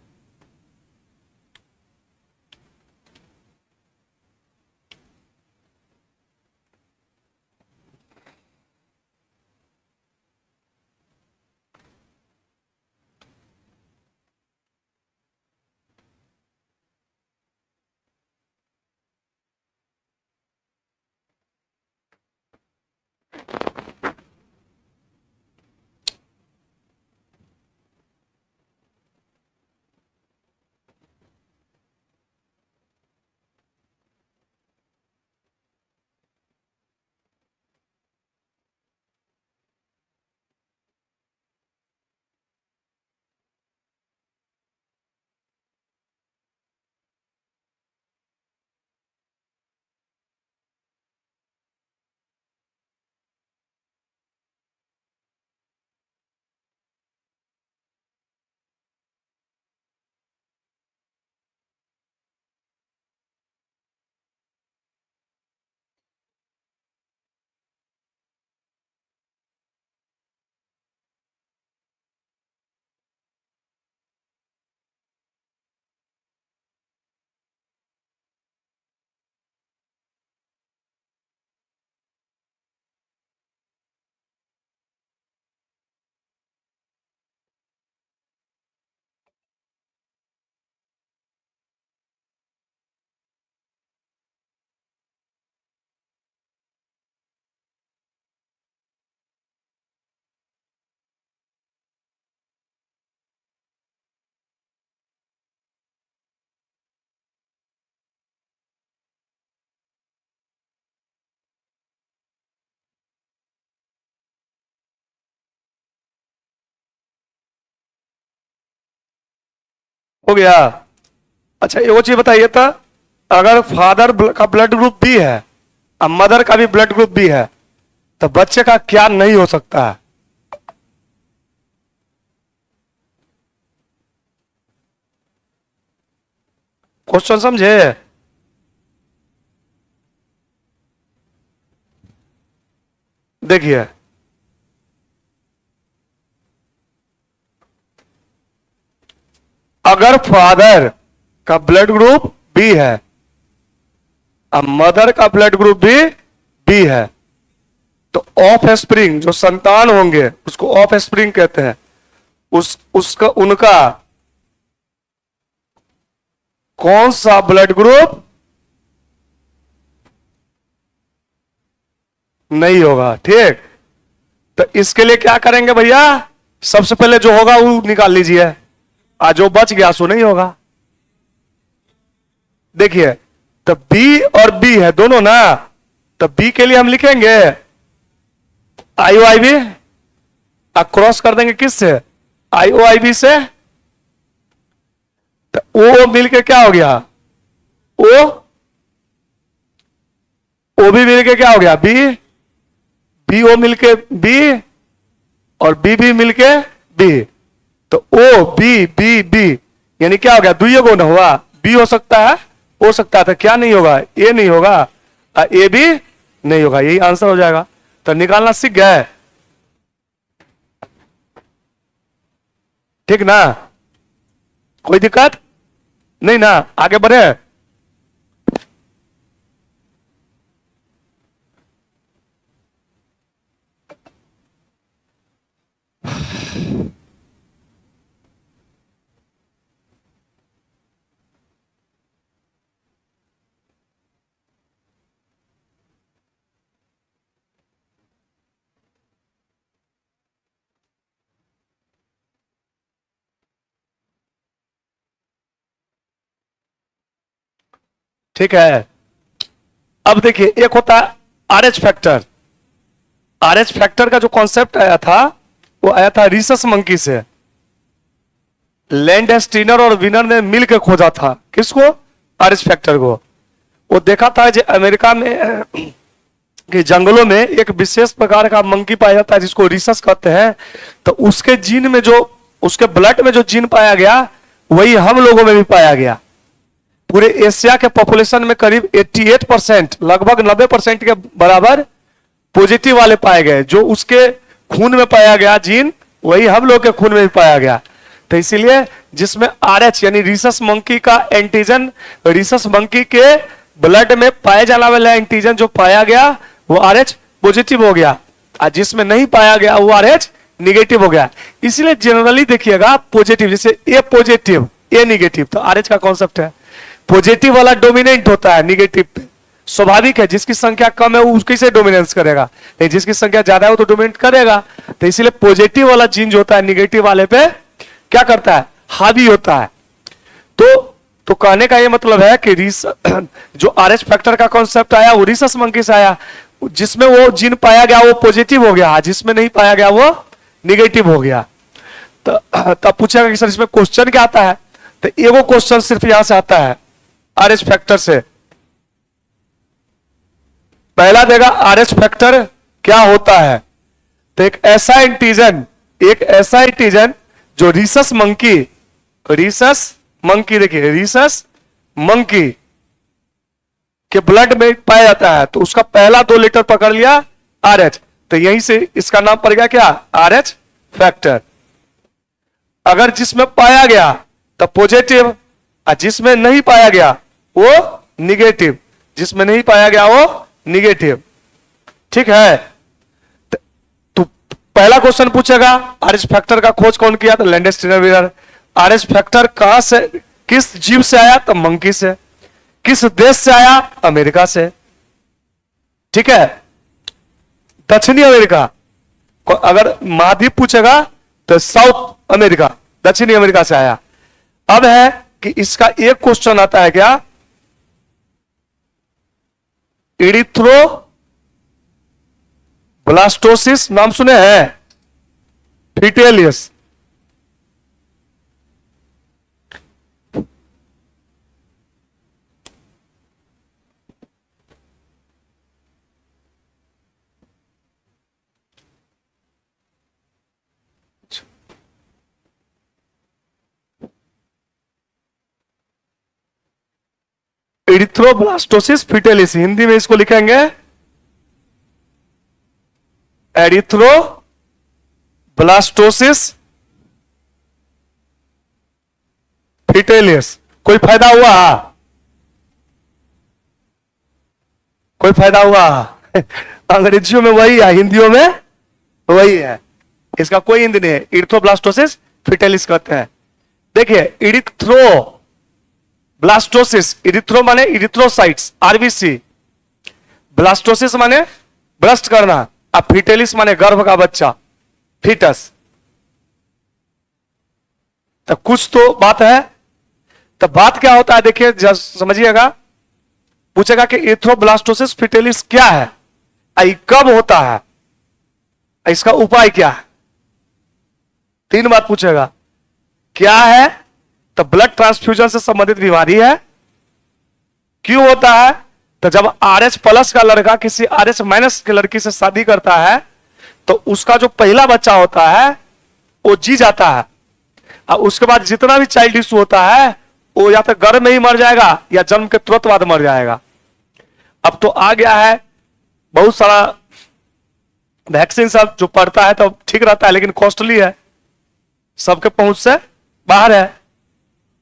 हो गया। अच्छा ये वो चीज बताइए था, अगर फादर का ब्लड ग्रुप बी है और मदर का भी ब्लड ग्रुप बी है तो बच्चे का क्या नहीं हो सकता है? क्वेश्चन समझे? देखिए अगर फादर का ब्लड ग्रुप बी है और मदर का ब्लड ग्रुप भी बी है तो ऑफ स्प्रिंग जो संतान होंगे उसको ऑफ स्प्रिंग कहते हैं, उसका उनका कौन सा ब्लड ग्रुप नहीं होगा? ठीक, तो इसके लिए क्या करेंगे भैया, सबसे पहले जो होगा वो निकाल लीजिए, आज जो बच गया सो नहीं होगा। देखिए तो बी और बी है दोनों ना, तो बी के लिए हम लिखेंगे आईओ आई बी, क्रॉस कर देंगे किससे, आईओ आई बी से, तो ओ मिलके क्या हो गया, ओ ओ भी मिलके क्या हो गया, बी, बी ओ मिलके बी और बी भी मिलके बी, तो ओ बी बी बी यानी क्या हो गया, दुइये गुण हुआ, बी हो सकता है, हो सकता है, तो क्या नहीं होगा, ए नहीं होगा, ए भी नहीं होगा, यही आंसर हो जाएगा। तो निकालना सीख गए, ठीक ना, कोई दिक्कत नहीं ना, आगे बढ़े। ठीक है, अब देखिए एक होता है आरएच फैक्टर। आरएच फैक्टर का जो कॉन्सेप्ट आया था वो आया था रिसस मंकी से, लैंड स्टीनर और विनर ने मिलकर खोजा था, किसको, आरएच फैक्टर को। वो देखा था जो अमेरिका में कि जंगलों में एक विशेष प्रकार का मंकी पाया जाता है जिसको रिसस कहते हैं, तो उसके जीन में जो, उसके ब्लड में जो जीन पाया गया वही हम लोगों में भी पाया गया। पूरे एशिया के पॉपुलेशन में करीब 88%, लगभग 90% के बराबर पॉजिटिव वाले पाए गए, जो उसके खून में पाया गया जीन वही हम लोग के खून में भी पाया गया। तो इसीलिए जिसमें आरएच यानी रिसस मंकी का एंटीजन, रिसस मंकी के ब्लड में पाए जाने वाला एंटीजन जो पाया गया वो आरएच पॉजिटिव हो गया, और जिसमें नहीं पाया गया वो आरएच निगेटिव हो गया। इसलिए जनरली देखिएगा पॉजिटिव, जैसे ए पॉजिटिव ए निगेटिव, तो आरएच का कॉन्सेप्ट है पॉजिटिव वाला डोमिनेंट होता है निगेटिव पे, स्वाभाविक है, जिसकी संख्या कम है वो उसकी से डोमिनेंस करेगा, लेकिन जिसकी संख्या ज्यादा है वो तो डोमिनेट करेगा। तो इसीलिए पॉजिटिव वाला जीन जो होता है निगेटिव वाले पे क्या करता है, हावी होता है। तो कहने का ये मतलब है कि जो आरएच फैक्टर का कॉन्सेप्ट आया वो रिसस मंकी से आया, जिसमें वो जीन पाया गया वो पॉजिटिव हो गया, जिसमें नहीं पाया गया वो निगेटिव हो गया। तो तब पूछेगा कि सर इसमें क्वेश्चन क्या आता है, तो एगो क्वेश्चन सिर्फ यहां से आता है आरएच फैक्टर से। पहला देगा आरएच फैक्टर क्या होता है, तो एक ऐसा एंटीजन जो रिसस मंकी देखिए रिसस मंकी के ब्लड में पाया जाता है, तो उसका पहला 2 लेटर पकड़ लिया आरएच, तो यहीं से इसका नाम पड़ गया क्या, आरएच फैक्टर। अगर जिसमें पाया गया तो पॉजिटिव, और जिसमें नहीं पाया गया वो निगेटिव, जिसमें नहीं पाया गया वो निगेटिव, ठीक है। तो पहला क्वेश्चन पूछेगा आरएच फैक्टर का खोज कौन किया, तो लैंडस्टीनर विनर। आरएच फैक्टर कहां से, किस जीव से आया, तो मंकी से। किस देश से आया, अमेरिका से, ठीक है, दक्षिणी अमेरिका। अगर महाद्वीप पूछेगा तो साउथ अमेरिका, दक्षिणी अमेरिका से आया। अब है कि इसका एक क्वेश्चन आता है क्या, इरिथ्रोब्लास्टोसिस नाम सुने हैं, फिटेलियस, एरिथ्रोब्लास्टोसिस फिटेलिस, हिंदी में इसको लिखेंगे एरिथ्रोब्लास्टोसिस फिटेलिस। कोई फायदा हुआ? कोई फायदा हुआ? अंग्रेजियों में वही है, हिंदियों में वही है, इसका कोई हिंदी नहीं है। इरिथ्रोब्लास्टोसिस फिटेलिस कहते हैं। देखिए इरिथ्रोब्लास्टोसिस, इरिथ्रो माने इरिथ्रोसाइट्स आरबीसी, ब्लास्टोसिस माने ब्रस्ट करना, अब फिटेलिस माने गर्भ का बच्चा, फीटस। तो कुछ तो बात है। तो बात क्या होता है देखिए समझिएगा, पूछेगा कि इरिथ्रोब्लास्टोसिस फिटेलिस क्या है, कब होता है, इसका उपाय क्या है। 3 बात पूछेगा, क्या है तो ब्लड ट्रांसफ्यूजन से संबंधित बीमारी है। क्यों होता है तो जब RH प्लस का लड़का किसी RH माइनस की लड़की से शादी करता है तो उसका जो पहला बच्चा होता है वो जी जाता है, और उसके बाद जितना भी चाइल्ड इशू होता है वो या तो गर्भ में ही मर जाएगा या जन्म के तुरंत बाद मर जाएगा। अब तो आ गया है बहुत सारा वैक्सीन सब, जो पड़ता है तो ठीक रहता है लेकिन कॉस्टली है, सबके पहुंच से बाहर है।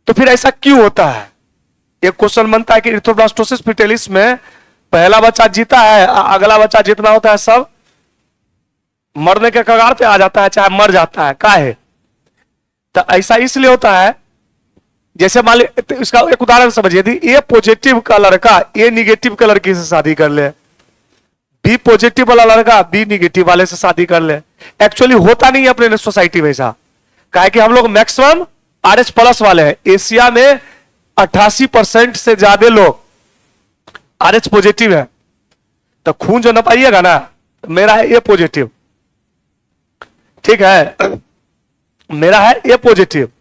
तो फिर ऐसा क्यों होता है? एक क्वेश्चन बनता है कि इरिथ्रोब्लास्टोसिस फिटेलिस में पहला बच्चा जीता है, अगला बच्चा जितना होता है सब मरने के कगार पे आ जाता है, चाहे मर जाता है, काहे? तो ऐसा इसलिए होता है, जैसे मान लीजिए इसका एक उदाहरण समझिए, यदि ए पॉजिटिव का लड़का ए निगेटिव के लड़की से शादी कर ले, बी पॉजिटिव वाला लड़का बी निगेटिव वाले से शादी कर ले। एक्चुअली होता नहीं है अपने सोसाइटी में ऐसा, काहे कि हम लोग मैक्सिमम RH प्लस वाले हैं। एशिया में 88% से ज्यादा लोग RH पॉजिटिव है। तो खून जो न पाइएगा ना, मेरा है ए पॉजिटिव, ठीक है, मेरा है ए पॉजिटिव।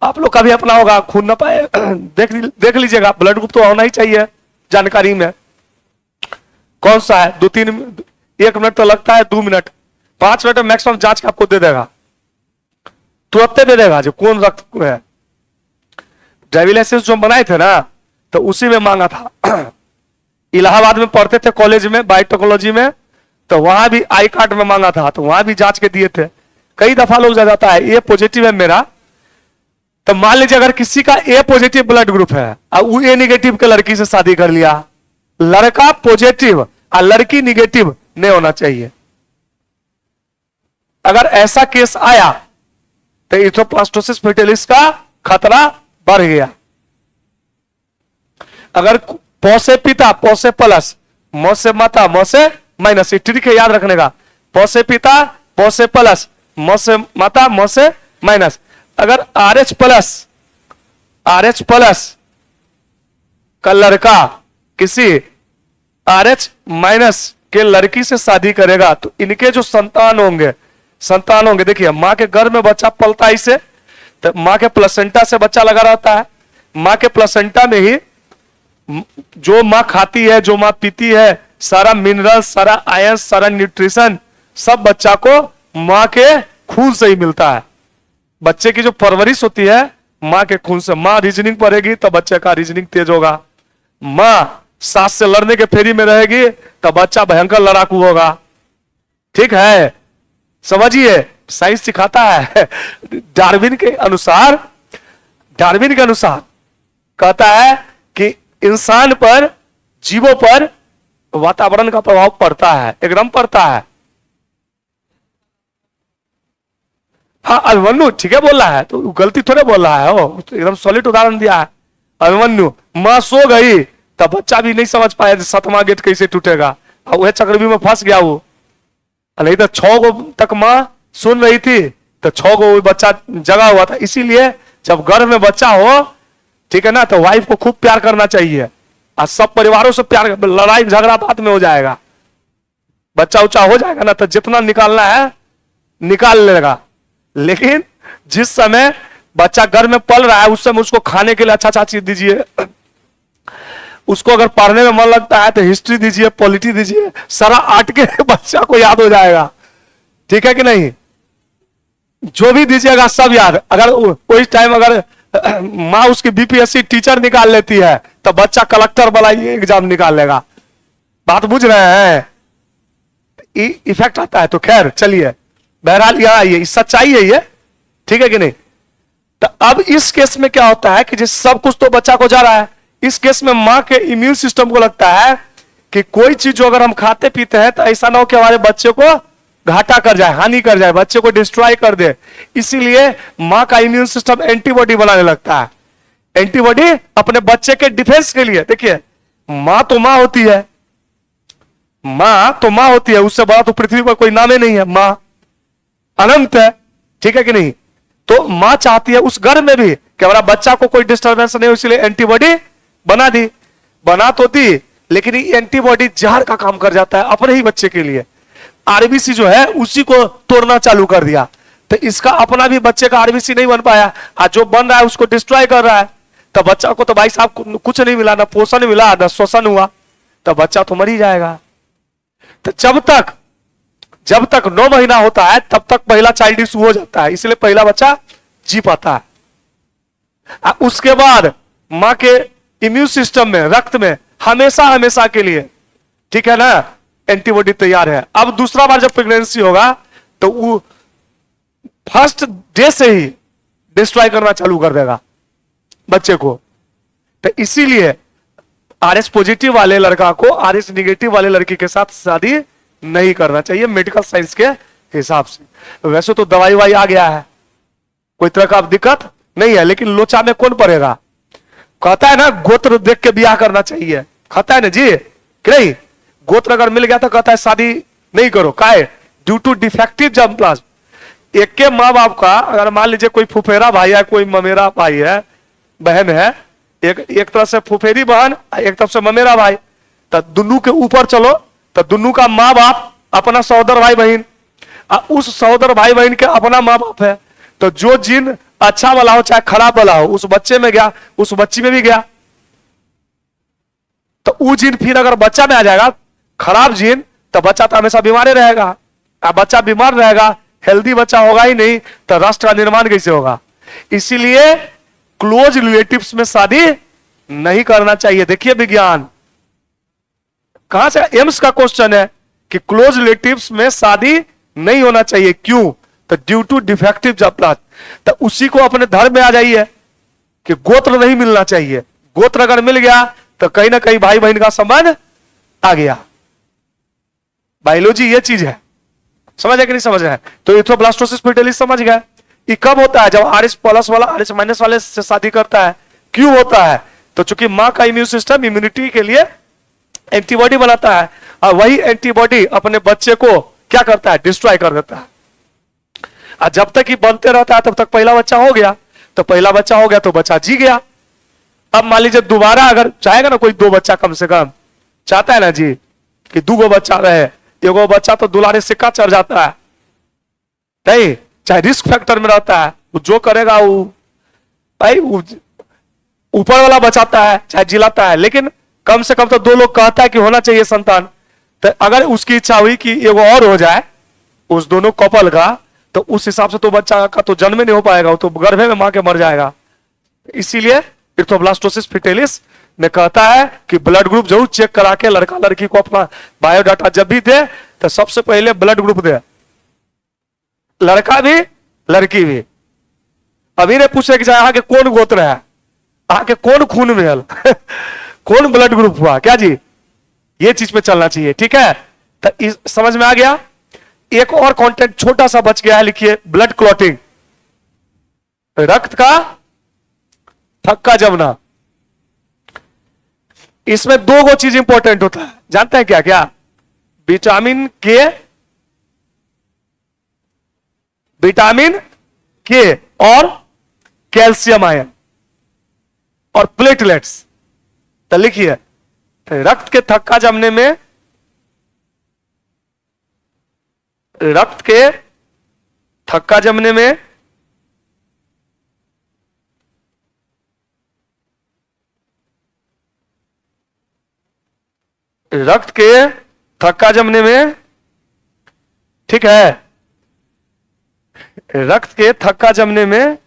आप लोग का भी अपना होगा, खून न पाए देख लीजिएगा, ब्लड ग्रुप तो होना ही चाहिए जानकारी में। कौन सा है 2-3 1 मिनट तो लगता है, 2 मिनट 5 मिनट में मैक्सिमम जांच के आपको दे देगा, तुरंत दे देगा जो कौन रक्त है। ड्राइविंग लाइसेंस जो बनाए थे ना तो उसी में मांगा था। इलाहाबाद में पढ़ते थे कॉलेज में बायोटेक्नोलॉजी में, तो वहां भी आई कार्ड में मांगा था, तो वहां भी जांच के दिए थे। कई दफा लोग जा जाता है ए पॉजिटिव है मेरा, तो मान लीजिए अगर किसी का ए पॉजिटिव ब्लड ग्रुप है और वो ए निगेटिव के लड़की से शादी कर लिया, लड़का पॉजिटिव और लड़की निगेटिव नहीं होना चाहिए। अगर ऐसा केस आया तो इरिथ्रोब्लास्टोसिस फिटेलिस का खतरा बढ़ गया। अगर पौ से पिता पौ से प्लस, मौ से माता मौ से माइनस, ट्रिक है याद रखने का, पौ से पिता पौ से प्लस, मौ से माता मौ से माइनस। अगर RH प्लस का लड़का किसी RH माइनस के लड़की से शादी करेगा तो इनके जो संतान होंगे, देखिए मां के गर्भ में बच्चा पलता है, इसे तो मां के प्लेसेंटा से बच्चा लगा रहता है। मां के प्लेसेंटा में ही जो मां खाती है, जो मां पीती है, सारा मिनरल, सारा आयन, सारा न्यूट्रिशन सब बच्चा को मां के खून से ही मिलता है। बच्चे की जो परवरिश होती है मां के खून से, मां रीजनिंग पढ़ेगी तो बच्चे का रीजनिंग तेज होगा, मां सास से लड़ने के फेरी में रहेगी तो बच्चा भयंकर लड़ाकू होगा। ठीक है, समझिए, साइंस सिखाता है। डार्विन के अनुसार कहता है कि इंसान पर, जीवों पर वातावरण का प्रभाव पड़ता है, एकदम पड़ता है। हाँ, अभिमन्यु ठीक है बोल रहा है, तो गलती थोड़े बोल रहा है, वो तो एकदम सॉलिड उदाहरण दिया है। अभिमन्यु, मां सो गई तब बच्चा भी नहीं समझ पाया 7वां गेट कैसे टूटेगा, और वह चक्रव्यूह में फंस गया वो। नहीं तो 6 गो तक मां सुन रही थी तो 6 गो बच्चा जगा हुआ था। इसीलिए जब गर्भ में बच्चा हो, ठीक है ना, तो वाइफ को खूब प्यार करना चाहिए, और सब परिवारों से प्यार, लड़ाई झगड़ा बाद में हो जाएगा, बच्चा उच्चा हो जाएगा ना तो जितना निकालना है निकाल लेगा। लेकिन जिस समय बच्चा गर्भ में पल रहा है उस समय उसको खाने के लिए अच्छा चीज दीजिए, उसको अगर पढ़ने में मन लगता है तो हिस्ट्री दीजिए, पॉलिटी दीजिए, सारा आर्ट के बच्चा को याद हो जाएगा। ठीक है कि नहीं? जो भी दीजिएगा सब याद। अगर उस टाइम अगर माँ उसकी बीपीएससी टीचर निकाल लेती है, तो बच्चा कलेक्टर वाला एग्जाम निकाल लेगा। बात बुझ रहे हैं? इफेक्ट आता है। तो खैर चलिए, बहरहाल यहाँ ये सच्चाई है ये, ठीक है कि नहीं। तो अब इस केस में क्या होता है कि जिस सब कुछ तो बच्चा को जा रहा है, इस केस में मां के इम्यून सिस्टम को लगता है कि कोई चीज जो अगर हम खाते पीते हैं तो ऐसा ना हो कि हमारे बच्चे को घाटा कर जाए, हानि कर जाए, बच्चे को डिस्ट्रॉय कर दे। इसीलिए मां का इम्यून सिस्टम एंटीबॉडी बनाने लगता है। एंटीबॉडी अपने बच्चे के डिफेंस के लिए। देखिए, मां तो मां होती है, मां तो मां होती है, उससे बड़ा तो पृथ्वी पर कोई नाम ही नहीं है। मां अनंत है, ठीक है कि नहीं। तो मां चाहती है उस गर्भ में भी कि हमारा बच्चा को कोई डिस्टर्बेंस नहीं हो, इसलिए एंटीबॉडी बना दी। बना तो दी, लेकिन ये एंटीबॉडी जहर का काम कर जाता है अपने ही बच्चे के लिए। आरबीसी जो है उसी को तोड़ना चालू कर दिया, तो इसका अपना भी बच्चे का आरबीसी नहीं बन पाया, आज जो बन रहा है उसको डिस्ट्रॉय कर रहा है। तो बच्चा को तो भाई साहब कुछ नहीं मिला, ना पोषण मिला ना शोषण हुआ, तो बच्चा तो मर ही जाएगा। तो जब तक 9 महीना होता है तब तक पहला चाइल्ड इशू हो जाता है, इसलिए पहला बच्चा जी पाता है। उसके बाद मां के इम्यून सिस्टम में, रक्त में हमेशा हमेशा के लिए, ठीक है ना, एंटीबॉडी तैयार है। अब दूसरा बार जब प्रेगनेंसी होगा तो वो फर्स्ट डे से ही डिस्ट्रॉय करना चालू कर देगा बच्चे को। तो इसीलिए आरएस पॉजिटिव वाले लड़का को आरएस निगेटिव वाले लड़की के साथ शादी नहीं करना चाहिए मेडिकल साइंस के हिसाब से। वैसे तो दवाई वाई आ गया है, कोई तरह का दिक्कत नहीं है, लेकिन लोचा में कौन पड़ेगा। कहता है ना गोत्र देख के ब्याह करना चाहिए, कहता है ना जी कि नहीं। गोत्र अगर मिल गया तो कहता है शादी नहीं करो, काहे? Due to defective germplasm. एक के माँ बाप का अगर मान लीजिए कोई फुफेरा भाई है, कोई ममेरा भाई है, बहन है, एक तरफ से फुफेरी बहन, एक तरफ से ममेरा भाई, तो दोनों के ऊपर चलो तो दोनों का माँ बाप अपना सहोदर भाई बहन, उस सहोदर भाई बहन के अपना माँ बाप है। तो जो जीन अच्छा वाला हो चाहे खराब वाला हो उस बच्चे में गया, उस बच्ची में भी गया। तो वो जीन फिर अगर बच्चा में आ जाएगा खराब जीन, तो बच्चा तो हमेशा बीमार ही रहेगा। अब बच्चा बीमार रहेगा, हेल्दी बच्चा होगा ही नहीं, तो राष्ट्र का निर्माण कैसे होगा। इसीलिए क्लोज रिलेटिव्स में शादी नहीं करना चाहिए। देखिए विज्ञान कहां से, एम्स का क्वेश्चन है कि क्लोज रिलेटिव्स में शादी नहीं होना चाहिए, क्यों? तो due to defective germplasm. तो उसी को अपने धर्म में आ जाइए कि गोत्र नहीं मिलना चाहिए। गोत्र अगर मिल गया तो कहीं ना कहीं भाई बहन का संबंध आ गया। बायोलॉजी ये चीज है, समझ है कि नहीं समझ है? तो इथोब्लास्टोसिस फिटलिस समझ गए। ये कब होता है? जब आरएस प्लस वाला आरएस माइनस वाले से शादी करता है। क्यों होता है? तो चूंकि मां का इम्यून सिस्टम इम्यूनिटी के लिए एंटीबॉडी बनाता है, और वही एंटीबॉडी अपने बच्चे को क्या करता है? डिस्ट्रॉय कर देता है। और जब तक ही बनते रहता है तब तक पहला बच्चा हो गया, तो पहला बच्चा हो गया तो बच्चा जी गया। अब मान लीजिए दोबारा अगर चाहेगा ना कोई 2 बच्चा, कम से कम चाहता है ना जी कि 2 बच्चा रहे, एगो बच्चा तो दुलारे सिक्का चढ़ जाता है नहीं, चाहे रिस्क फैक्टर में रहता है, वो जो करेगा वो भाई ऊपर वाला बचाता है चाहे जिलाता है। लेकिन कम से कम तो 2 लोग कहता है कि होना चाहिए संतान। तो अगर उसकी इच्छा हुई कि एगो और हो जाए उस दोनों कपल का, तो उस हिसाब से तो बच्चा का तो जन्म नहीं हो पाएगा, वो तो गर्भे में मां के मर जाएगा। इसीलिए इथोब्लास्टोसिस फिटेलिस में कहता है कि ब्लड ग्रुप जरूर चेक करा के लड़का लड़की को अपना बायोडाटा जब भी दे तो सबसे पहले ब्लड ग्रुप दे, लड़का भी लड़की भी। अभी ने पूछे कि यहाँ के कौन गोत्र है, यहाँ के कौन खून में कौन ब्लड ग्रुप हुआ, क्या जी? ये चीज पे चलना चाहिए, ठीक है? तो समझ में आ गया। एक और कंटेंट छोटा सा बच गया है, लिखिए ब्लड क्लॉटिंग, रक्त का थक्का जमना। इसमें 2 चीज इंपॉर्टेंट होता है, जानते हैं क्या क्या? विटामिन के और कैल्शियम आयन और प्लेटलेट्स। तो लिखिए रक्त के थक्का जमने में, रक्त के थक्का जमने में रक्त के थक्का जमने में, ठीक है, रक्त के थक्का जमने में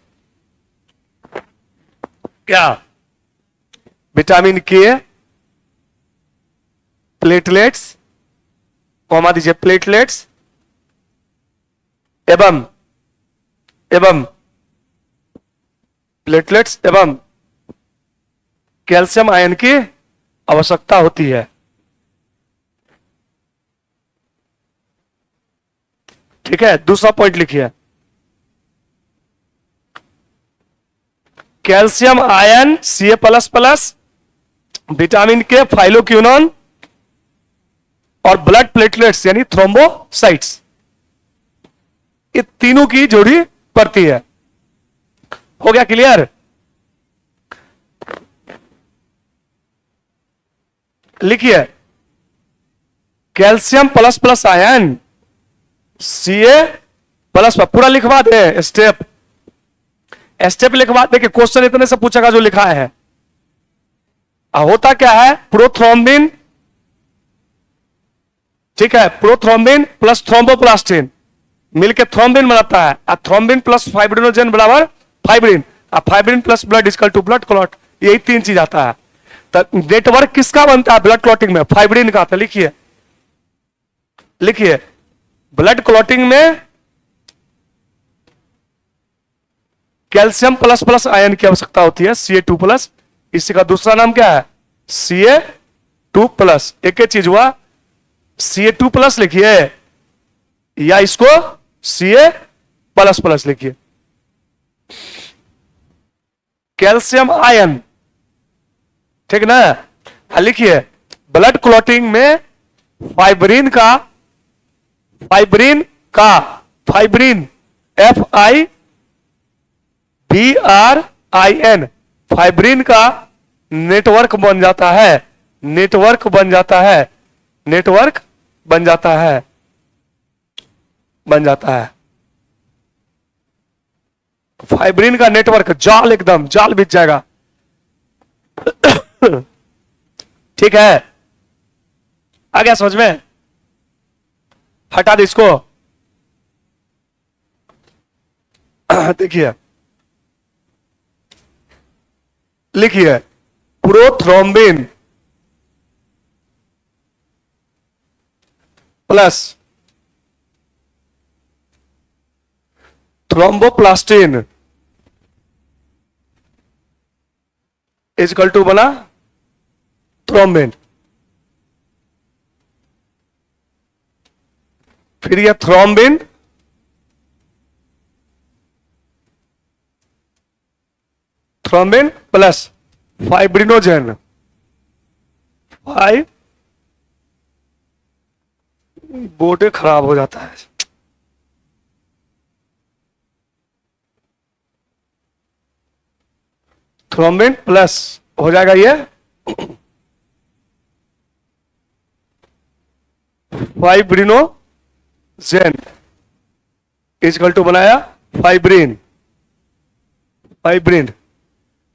क्या? विटामिन के, प्लेटलेट्स, कॉमा दीजिए, प्लेटलेट्स एवं प्लेटलेट्स एवं कैल्शियम आयन की आवश्यकता होती है। ठीक है, दूसरा पॉइंट लिखिए, कैल्शियम आयन Ca++, विटामिन के, फाइलोक्विनोन और ब्लड प्लेटलेट्स यानी थ्रोम्बोसाइट्स, ये तीनों की जोड़ी पड़ती है। हो गया क्लियर? लिखिए, calcium plus plus ion Ca++, पूरा लिखवा दे, स्टेप लिखवा दे कि क्वेश्चन इतने से पूछेगा जो लिखा है। होता क्या है, प्रोथ्रोम्बिन, ठीक है, प्रोथ्रोम्बिन प्लस थ्रोम्बोप्लास्टिन मिलकर थ्रोम्बिन बनाता है, और थ्रोम्बिन प्लस फाइब्रिनोजन बराबर फाइब्रिन, और fibrin plus blood equal to blood clot, यही तीन चीज आता है। तो नेटवर्क किसका बनता है ब्लड क्लॉटिंग में? फाइब्रिन का। तो लिखिए ब्लड क्लॉटिंग में कैल्शियम प्लस प्लस आयन की आवश्यकता होती है, Ca2+। इसी का दूसरा नाम क्या है? Ca2+। एक ही चीज हुआ, Ca2+ लिखिए या इसको Ca++ लिखिए। कैल्शियम आयन, ठीक ना? लिखिए ब्लड क्लॉटिंग में फाइब्रिन FIBRIN, फाइब्रिन का नेटवर्क बन जाता है, फाइब्रिन का नेटवर्क, जाल, एकदम जाल बिछ जाएगा। ठीक है, आ गया समझ में? हटा दे इसको। देखिए, लिखिए prothrombin plus thromboplastin equal to बना थ्रोम्बिन। फिर यह थ्रोम्बिन प्लस फाइब्रिनोजन, बोर्ड खराब हो जाता है। थ्रोम्बिन प्लस हो जाएगा ये फाइब्रिनोजेन इक्वल टू बनाया फाइब्रिन।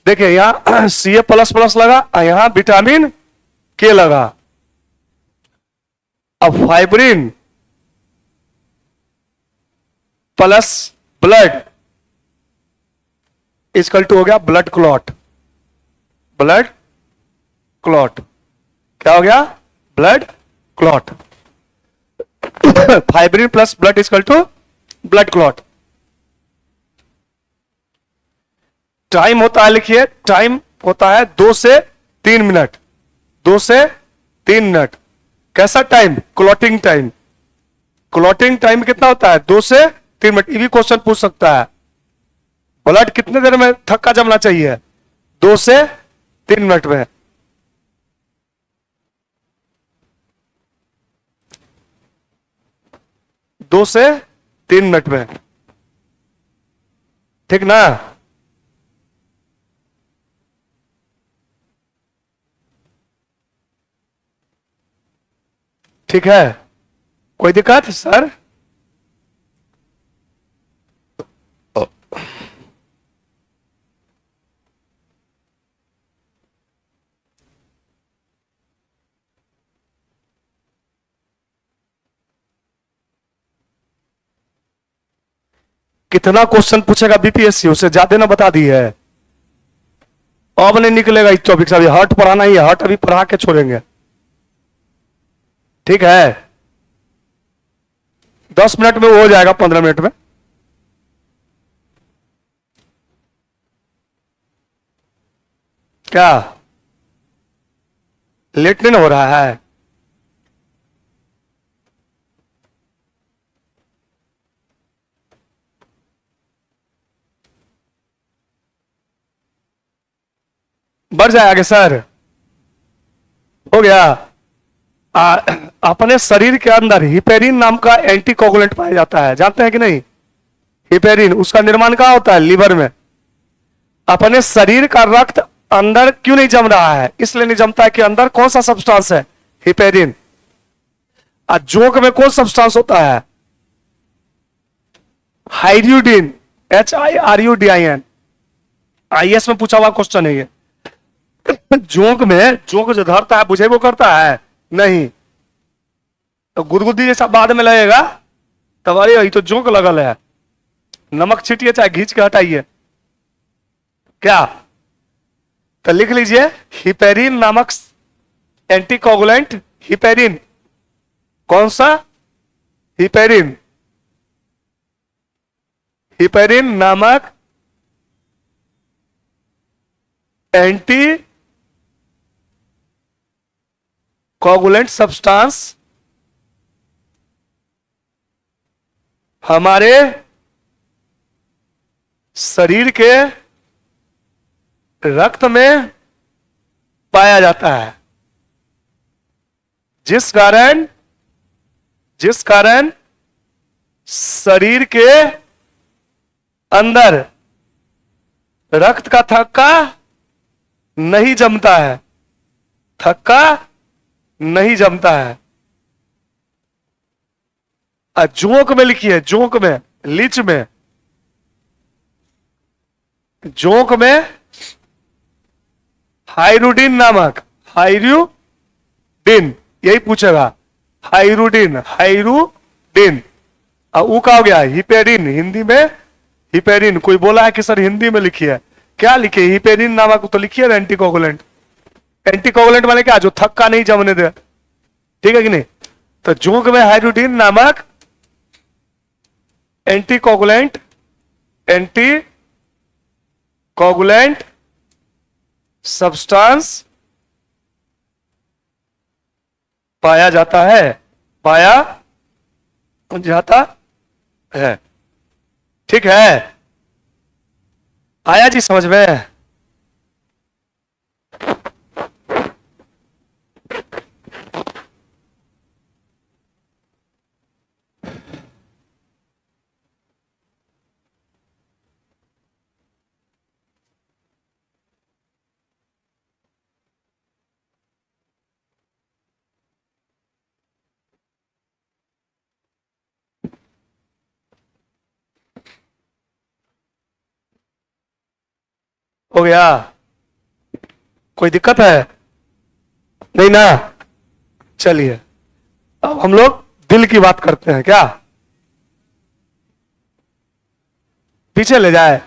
देखिए यहां Ca++ लगा और यहां विटामिन के लगा। अब fibrin plus blood equal to हो गया ब्लड क्लॉट। क्या हो गया? Blood clot. Fibrin plus blood equal to blood clot. Time होता है, लिखिए टाइम होता है 2 से 3 मिनट। 2 से 3 मिनट। कैसा time? Clotting time. Clotting time कितना होता है? 2 से 3 मिनट। ये भी क्वेश्चन पूछ सकता है, ब्लड कितने देर में थक्का जमना चाहिए? 2 से 3 मिनट में। दो से 3 मिनट में, ठीक ना? ठीक है, कोई दिक्कत सर? कितना क्वेश्चन पूछेगा बीपीएससी, उसे ज्यादा ना बता दी है। अब नहीं निकलेगा इस टॉपिक से। अभी हार्ट पढ़ाना ही है, हार्ट अभी पढ़ा के छोड़ेंगे, ठीक है। 10 मिनट में वो हो जाएगा, 15 मिनट में। क्या लेट नहीं हो रहा है? बढ़ जाएगा सर, हो गया। अपने शरीर के अंदर हिपेरिन नाम का एंटीकोगुलेंट पाया जाता है, जानते हैं कि नहीं? हिपेरिन, उसका निर्माण कहाँ होता है? लीवर में। अपने शरीर का रक्त अंदर क्यों नहीं जम रहा है? इसलिए नहीं जमता है कि अंदर कौन सा सब्सटेंस है? हिपेरिन। और जोंक में कौन सब्सटेंस होता है? हाइड्रोडिन, HIRUDIN। IAS में पूछा हुआ क्वेश्चन है ये। जोंक में, जोंक जो धरता है बुझे वो करता है नहीं, तो गुदगुदी जैसा बाद में लगेगा तब अरे ये तो जोंक लगल है, नमक छीटिए चाहे घींच के हटाइए। क्या? तो लिख लीजिए हिपेरिन नामक एंटीकोगुलेंट। हिपेरिन, कौन सा? हिपेरिन। हिपेरिन नामक एंटी कोगुलेंट सब्सटेंस हमारे शरीर के रक्त में पाया जाता है, जिस कारण शरीर के अंदर रक्त का थक्का नहीं जमता है, थक्का नहीं जमता है। जोंक में लिखिए, जोंक में, लीच में, जोंक में हाइरुडिन नामक, हाइरुडिन यही पूछेगा, हाइरुडिन, हाइरुडिन। ऊ का हो गया हिपेरिन, हिंदी में हिपेरिन। कोई बोला है कि सर हिंदी में लिखिए, क्या लिखिए? हिपेरिन नामक तो लिखिए एंटीकोगुलेंट। एंटीकोगुलेंट वाले क्या? जो थक्का नहीं जमने दे, ठीक है कि नहीं? तो जोंक में हाइड्रोडिन नामक एंटीकोगुलेंट, एंटीकोगुलेंट सब्सटेंस पाया जाता है, पाया जाता है, ठीक है। आया जी समझ में? हो गया? कोई दिक्कत है? नहीं ना? चलिए अब हम लोग दिल की बात करते हैं। क्या पीछे ले जाए?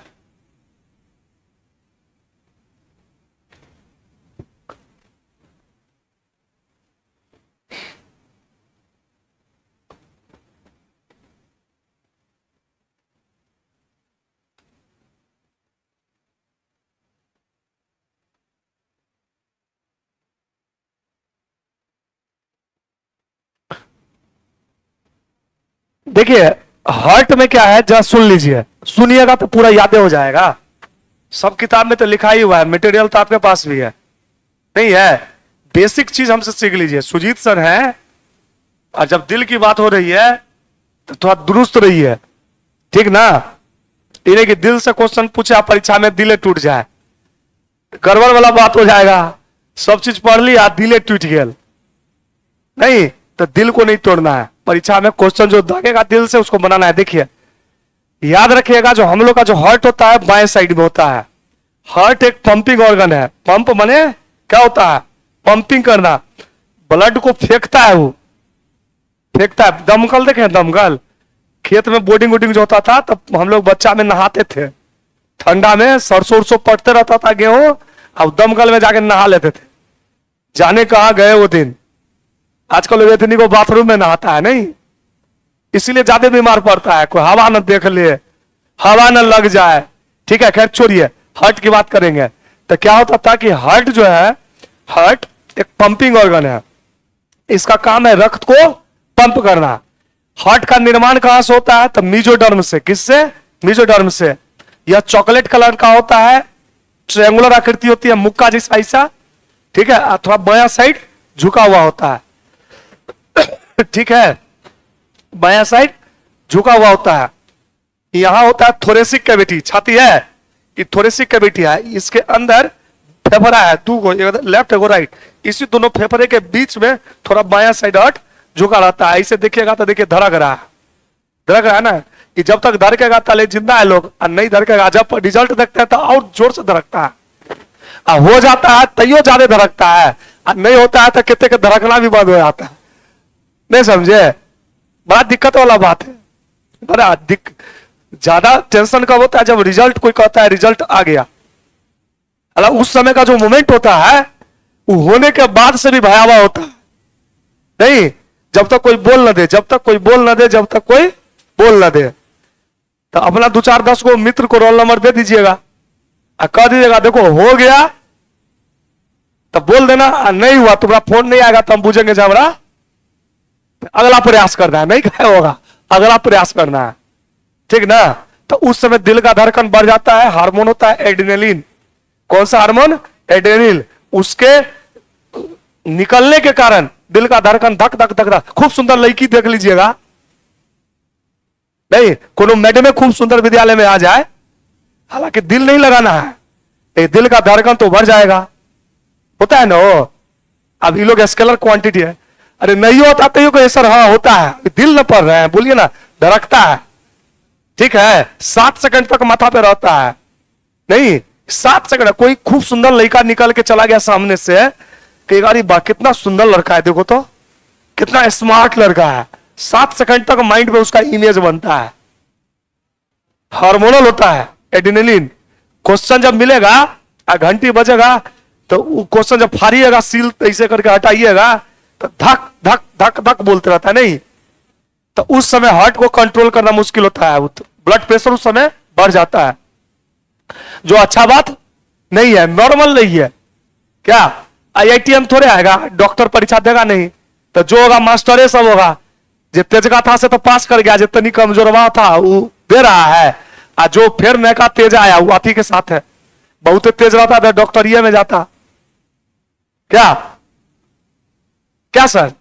देखिए हार्ट में क्या है, जरा सुन लीजिए, सुनिएगा तो पूरा याद हो जाएगा। सब किताब में तो लिखा ही हुआ है, मटेरियल तो आपके पास भी है, नहीं है? बेसिक चीज हमसे सीख लीजिए। सुजीत सर हैं, और जब दिल की बात हो रही है तो थोड़ा दुरुस्त रहिए, ठीक ना? इन्हें कि दिल से क्वेश्चन पूछे आप परीक्षा में दिले टूट जाए, गड़बड़ वाला बात हो जाएगा। सब चीज पढ़ लिया, दिले टूट गया, नहीं तो दिल को नहीं तोड़ना है। परीक्षा में क्वेश्चन जो दागेगा दिल से उसको बनाना है। देखिए याद रखिएगा, जो हम लोग का जो हार्ट होता है बाएं साइड में होता है। हार्ट एक पंपिंग ऑर्गन है। पंप माने क्या होता है? पंपिंग करना, ब्लड को फेंकता है, वो फेंकता है। दमकल देखे, दमकल खेत में बोर्डिंग वोडिंग जो होता था तब हम लोग बच्चा में नहाते थे, ठंडा में सरसों उरसों पटते रहता था गेहूं, अब दमकल में जाके नहा लेते थे, जाने कहां गए वो दिन। आजकल लोग इतनी को बाथरूम में नहाता है नहीं, इसीलिए ज्यादा बीमार पड़ता है। कोई हवा न देख ले, हवा न लग जाए, ठीक है। खैर छोड़िए, हार्ट की बात करेंगे। तो क्या होता था कि हार्ट जो है, हार्ट एक पंपिंग ऑर्गन है, इसका काम है रक्त को पंप करना। हार्ट का निर्माण कहां से होता है? तो मीजोडर्म से। किससे? मीजोडर्म से। यह चॉकलेट कलर का होता है, ट्रायंगुलर आकृति होती है, मुक्का जैसा ऐसा, ठीक है। अथवा बायां साइड झुका हुआ होता है, ठीक है, बायां साइड झुका हुआ होता है। यहां होता है थोरेसिक कैविटी, छाती है, ये थोरेसिक कैविटी है। इसके अंदर फेफड़ा है, दो गो, लेफ्ट एगो राइट। इसी दोनों फेफड़े के बीच में थोड़ा बायां साइड हट झुका रहता है। इसे देखिएगा तो देखिए धड़क रहा है, धड़क रहा है ना, कि जब तक धड़केगा तले जिंदा है लोग, और नहीं धड़केगा, जब रिजल्ट देखते हैं तो और जोर से धड़कता है। हो जाता है तैयो ज्यादा धड़कता है, और नहीं होता है तो कितने के धड़कना भी बंद हो जाता है। नहीं समझे? बड़ा दिक्कत वाला बात है, बड़ा ज्यादा टेंशन कब होता है? जब रिजल्ट कोई कहता है रिजल्ट आ गया, अल्लाह उस समय का जो मोमेंट होता है वो होने के बाद से भी भयावह होता है। नहीं, जब तक कोई बोल न दे, जब तक कोई बोल न दे, जब तक कोई बोल न दे, तो अपना 2 4 10 को मित्र को रोल नंबर दे दीजिएगा और कह दीजिएगा देखो हो गया, तो बोल देना। नहीं हुआ, तुम्हारा फोन नहीं आएगा तो हम पूछेंगे जब अगला प्रयास करना है, नहीं क्या होगा, अगला प्रयास करना है, ठीक ना। तो उस समय दिल का धड़कन बढ़ जाता है, हार्मोन होता है एड्रेनलिन। कौन सा हार्मोन? एड्रेनलिन। उसके निकलने के कारण दिल का धड़कन धक धक धक धक। खूब सुंदर लड़की देख लीजिएगा, नहीं कोनो मैडम में खूब सुंदर विद्यालय में आ जाए, हालांकि दिल नहीं लगाना है, दिल का धड़कन तो बढ़ जाएगा, होता है ना वो। अब ये लोग स्केलर क्वांटिटी है, अरे नहीं होता तो कोई सर, हाँ होता है, दिल न पड़ रहे हैं, बोलिए ना, धड़कता है, ठीक है। 7 सेकंड तक माथा पे रहता है, नहीं 7 सेकंड। कोई खूब सुंदर लड़का निकल के चला गया सामने से, कई बार बा कितना सुंदर लड़का है, देखो तो कितना स्मार्ट लड़का है, 7 सेकंड तक माइंड में उसका इमेज बनता है। हार्मोनल होता है एड्रेनलिन। क्वेश्चन जब मिलेगा, घंटी बजेगा, तो क्वेश्चन जब फाड़िएगा, सील ऐसे करके हटाइएगा, तो धक धक धक धक बोलते रहता है, नहीं। तो उस समय हार्ट को कंट्रोल करना मुश्किल होता है, ब्लड प्रेशर उस समय बढ़ जाता है, जो अच्छा बात नहीं है, नॉर्मल नहीं है। क्या IITM थोड़े आएगा, डॉक्टर परीक्षा देगा नहीं, तो जो होगा मास्टरे सब होगा। जो तेज का था से तो पास कर गया, जितनी कमजोरवा था वो दे रहा है, और जो फिर नए का तेज आया वो आप ही के साथ है। बहुत तेज रहता था डॉक्टरिया में जाता, क्या क्या सर,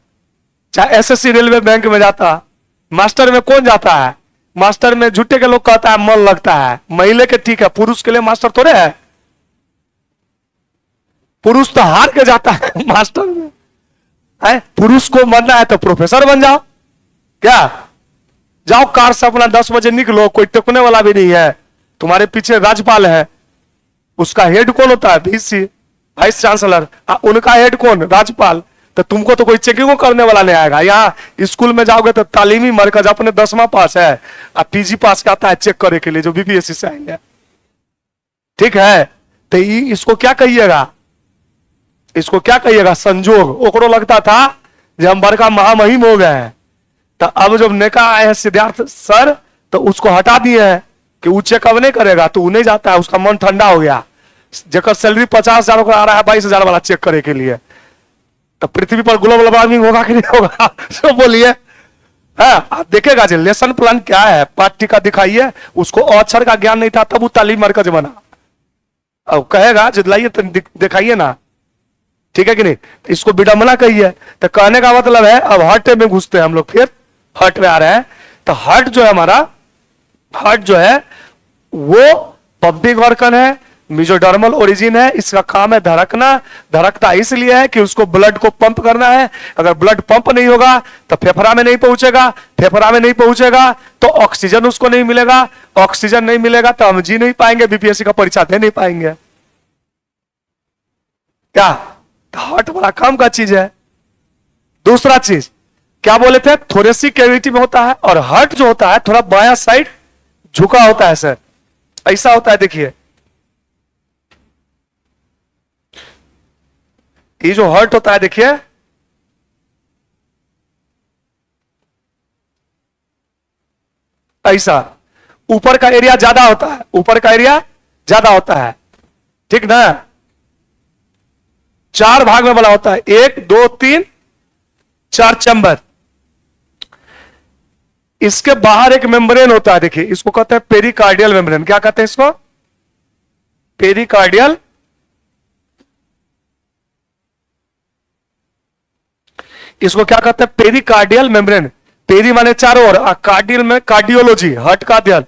चाहे SSC रेलवे बैंक में जाता। मास्टर में कौन जाता है? मास्टर में झूठे के लोग कहता है मन लगता है, महिला के ठीक है, पुरुष के लिए मास्टर थोड़े है। पुरुष तो हार के जाता है मास्टर में है। पुरुष को बनना है तो प्रोफेसर बन जाओ, क्या जाओ कार से अपना 10 बजे निकलो, कोई टिकने वाला भी नहीं है, तुम्हारे पीछे राज्यपाल है, उसका हेड कौन होता है? VC, vice chancellor. उनका हेड कौन? राज्यपाल। तो तुमको तो कोई चेकिंग करने वाला नहीं आएगा। यहाँ स्कूल में जाओगे तो तालीमी मरकज अपने 10वां पास है, और PG पास का आता है चेक करे के लिए, जो BPSC से आएंगे, ठीक है। तो इसको क्या कहिएगा, इसको क्या कहिएगा? संजोग। ओकरो लगता था जब हम बड़का महामहिम हो गए हैं, तो अब जब नेका आए हैं सिद्धार्थ सर, तो उसको हटा दिए हैं कि वो चेकअप नहीं करेगा, तो वो नहीं जाता है, उसका मन ठंडा हो गया। जेकर सैलरी 50,000 का आ रहा है 22,000 वाला चेक करे के लिए, तो पृथ्वी पर ग्लोबल वार्मिंग होगा कि नहीं होगा? तो बोलिए, आप देखेगा जी लेसन प्लान क्या है, पाठ्यिका दिखाइए। उसको अक्षर का ज्ञान नहीं था, तब वो तालीम मरकज बना। अब कहेगा जितलाइए तो दिखाइए ना, ठीक है कि नहीं? तो इसको विडंबना कहिए। तो कहने का मतलब है अब हार्ट में घुसते हैं हम लोग, फिर हार्ट में आ रहे हैं। तो हार्ट जो है हमारा, हार्ट जो है वो पंपिंग ऑर्गन है, मेसोडर्मल ओरिजिन है, इसका काम है धड़कना। धड़कता इसलिए है कि उसको ब्लड को पंप करना है। अगर ब्लड पंप नहीं होगा तो फेफड़ा में नहीं पहुंचेगा, फेफड़ा में नहीं पहुंचेगा तो ऑक्सीजन उसको नहीं मिलेगा, ऑक्सीजन नहीं मिलेगा तो हम जी नहीं पाएंगे, BPSC का परीक्षा दे नहीं पाएंगे। क्या हार्ट बड़ा काम का चीज है। दूसरा चीज क्या बोले थे, थोरेसिक कैविटी में होता है, और हार्ट जो होता है थोड़ा बायां साइड झुका होता है सर, ऐसा होता है, देखिए ये जो हार्ट होता है देखिए, ऐसा ऊपर का एरिया ज्यादा होता है, ऊपर का एरिया ज्यादा होता है, ठीक ना। 4 भाग में बना होता है, 1 2 3 4 चैम्बर। इसके बाहर एक मेम्ब्रेन होता है, देखिए इसको कहते हैं पेरिकार्डियल मेम्ब्रेन। क्या कहते हैं इसको? पेरिकार्डियल। इसको क्या कहते हैं? Pericardial membrane. पेरी माने चारों ओर, कार्डियल में कार्डियोलॉजी, हार्ट का अध्ययन,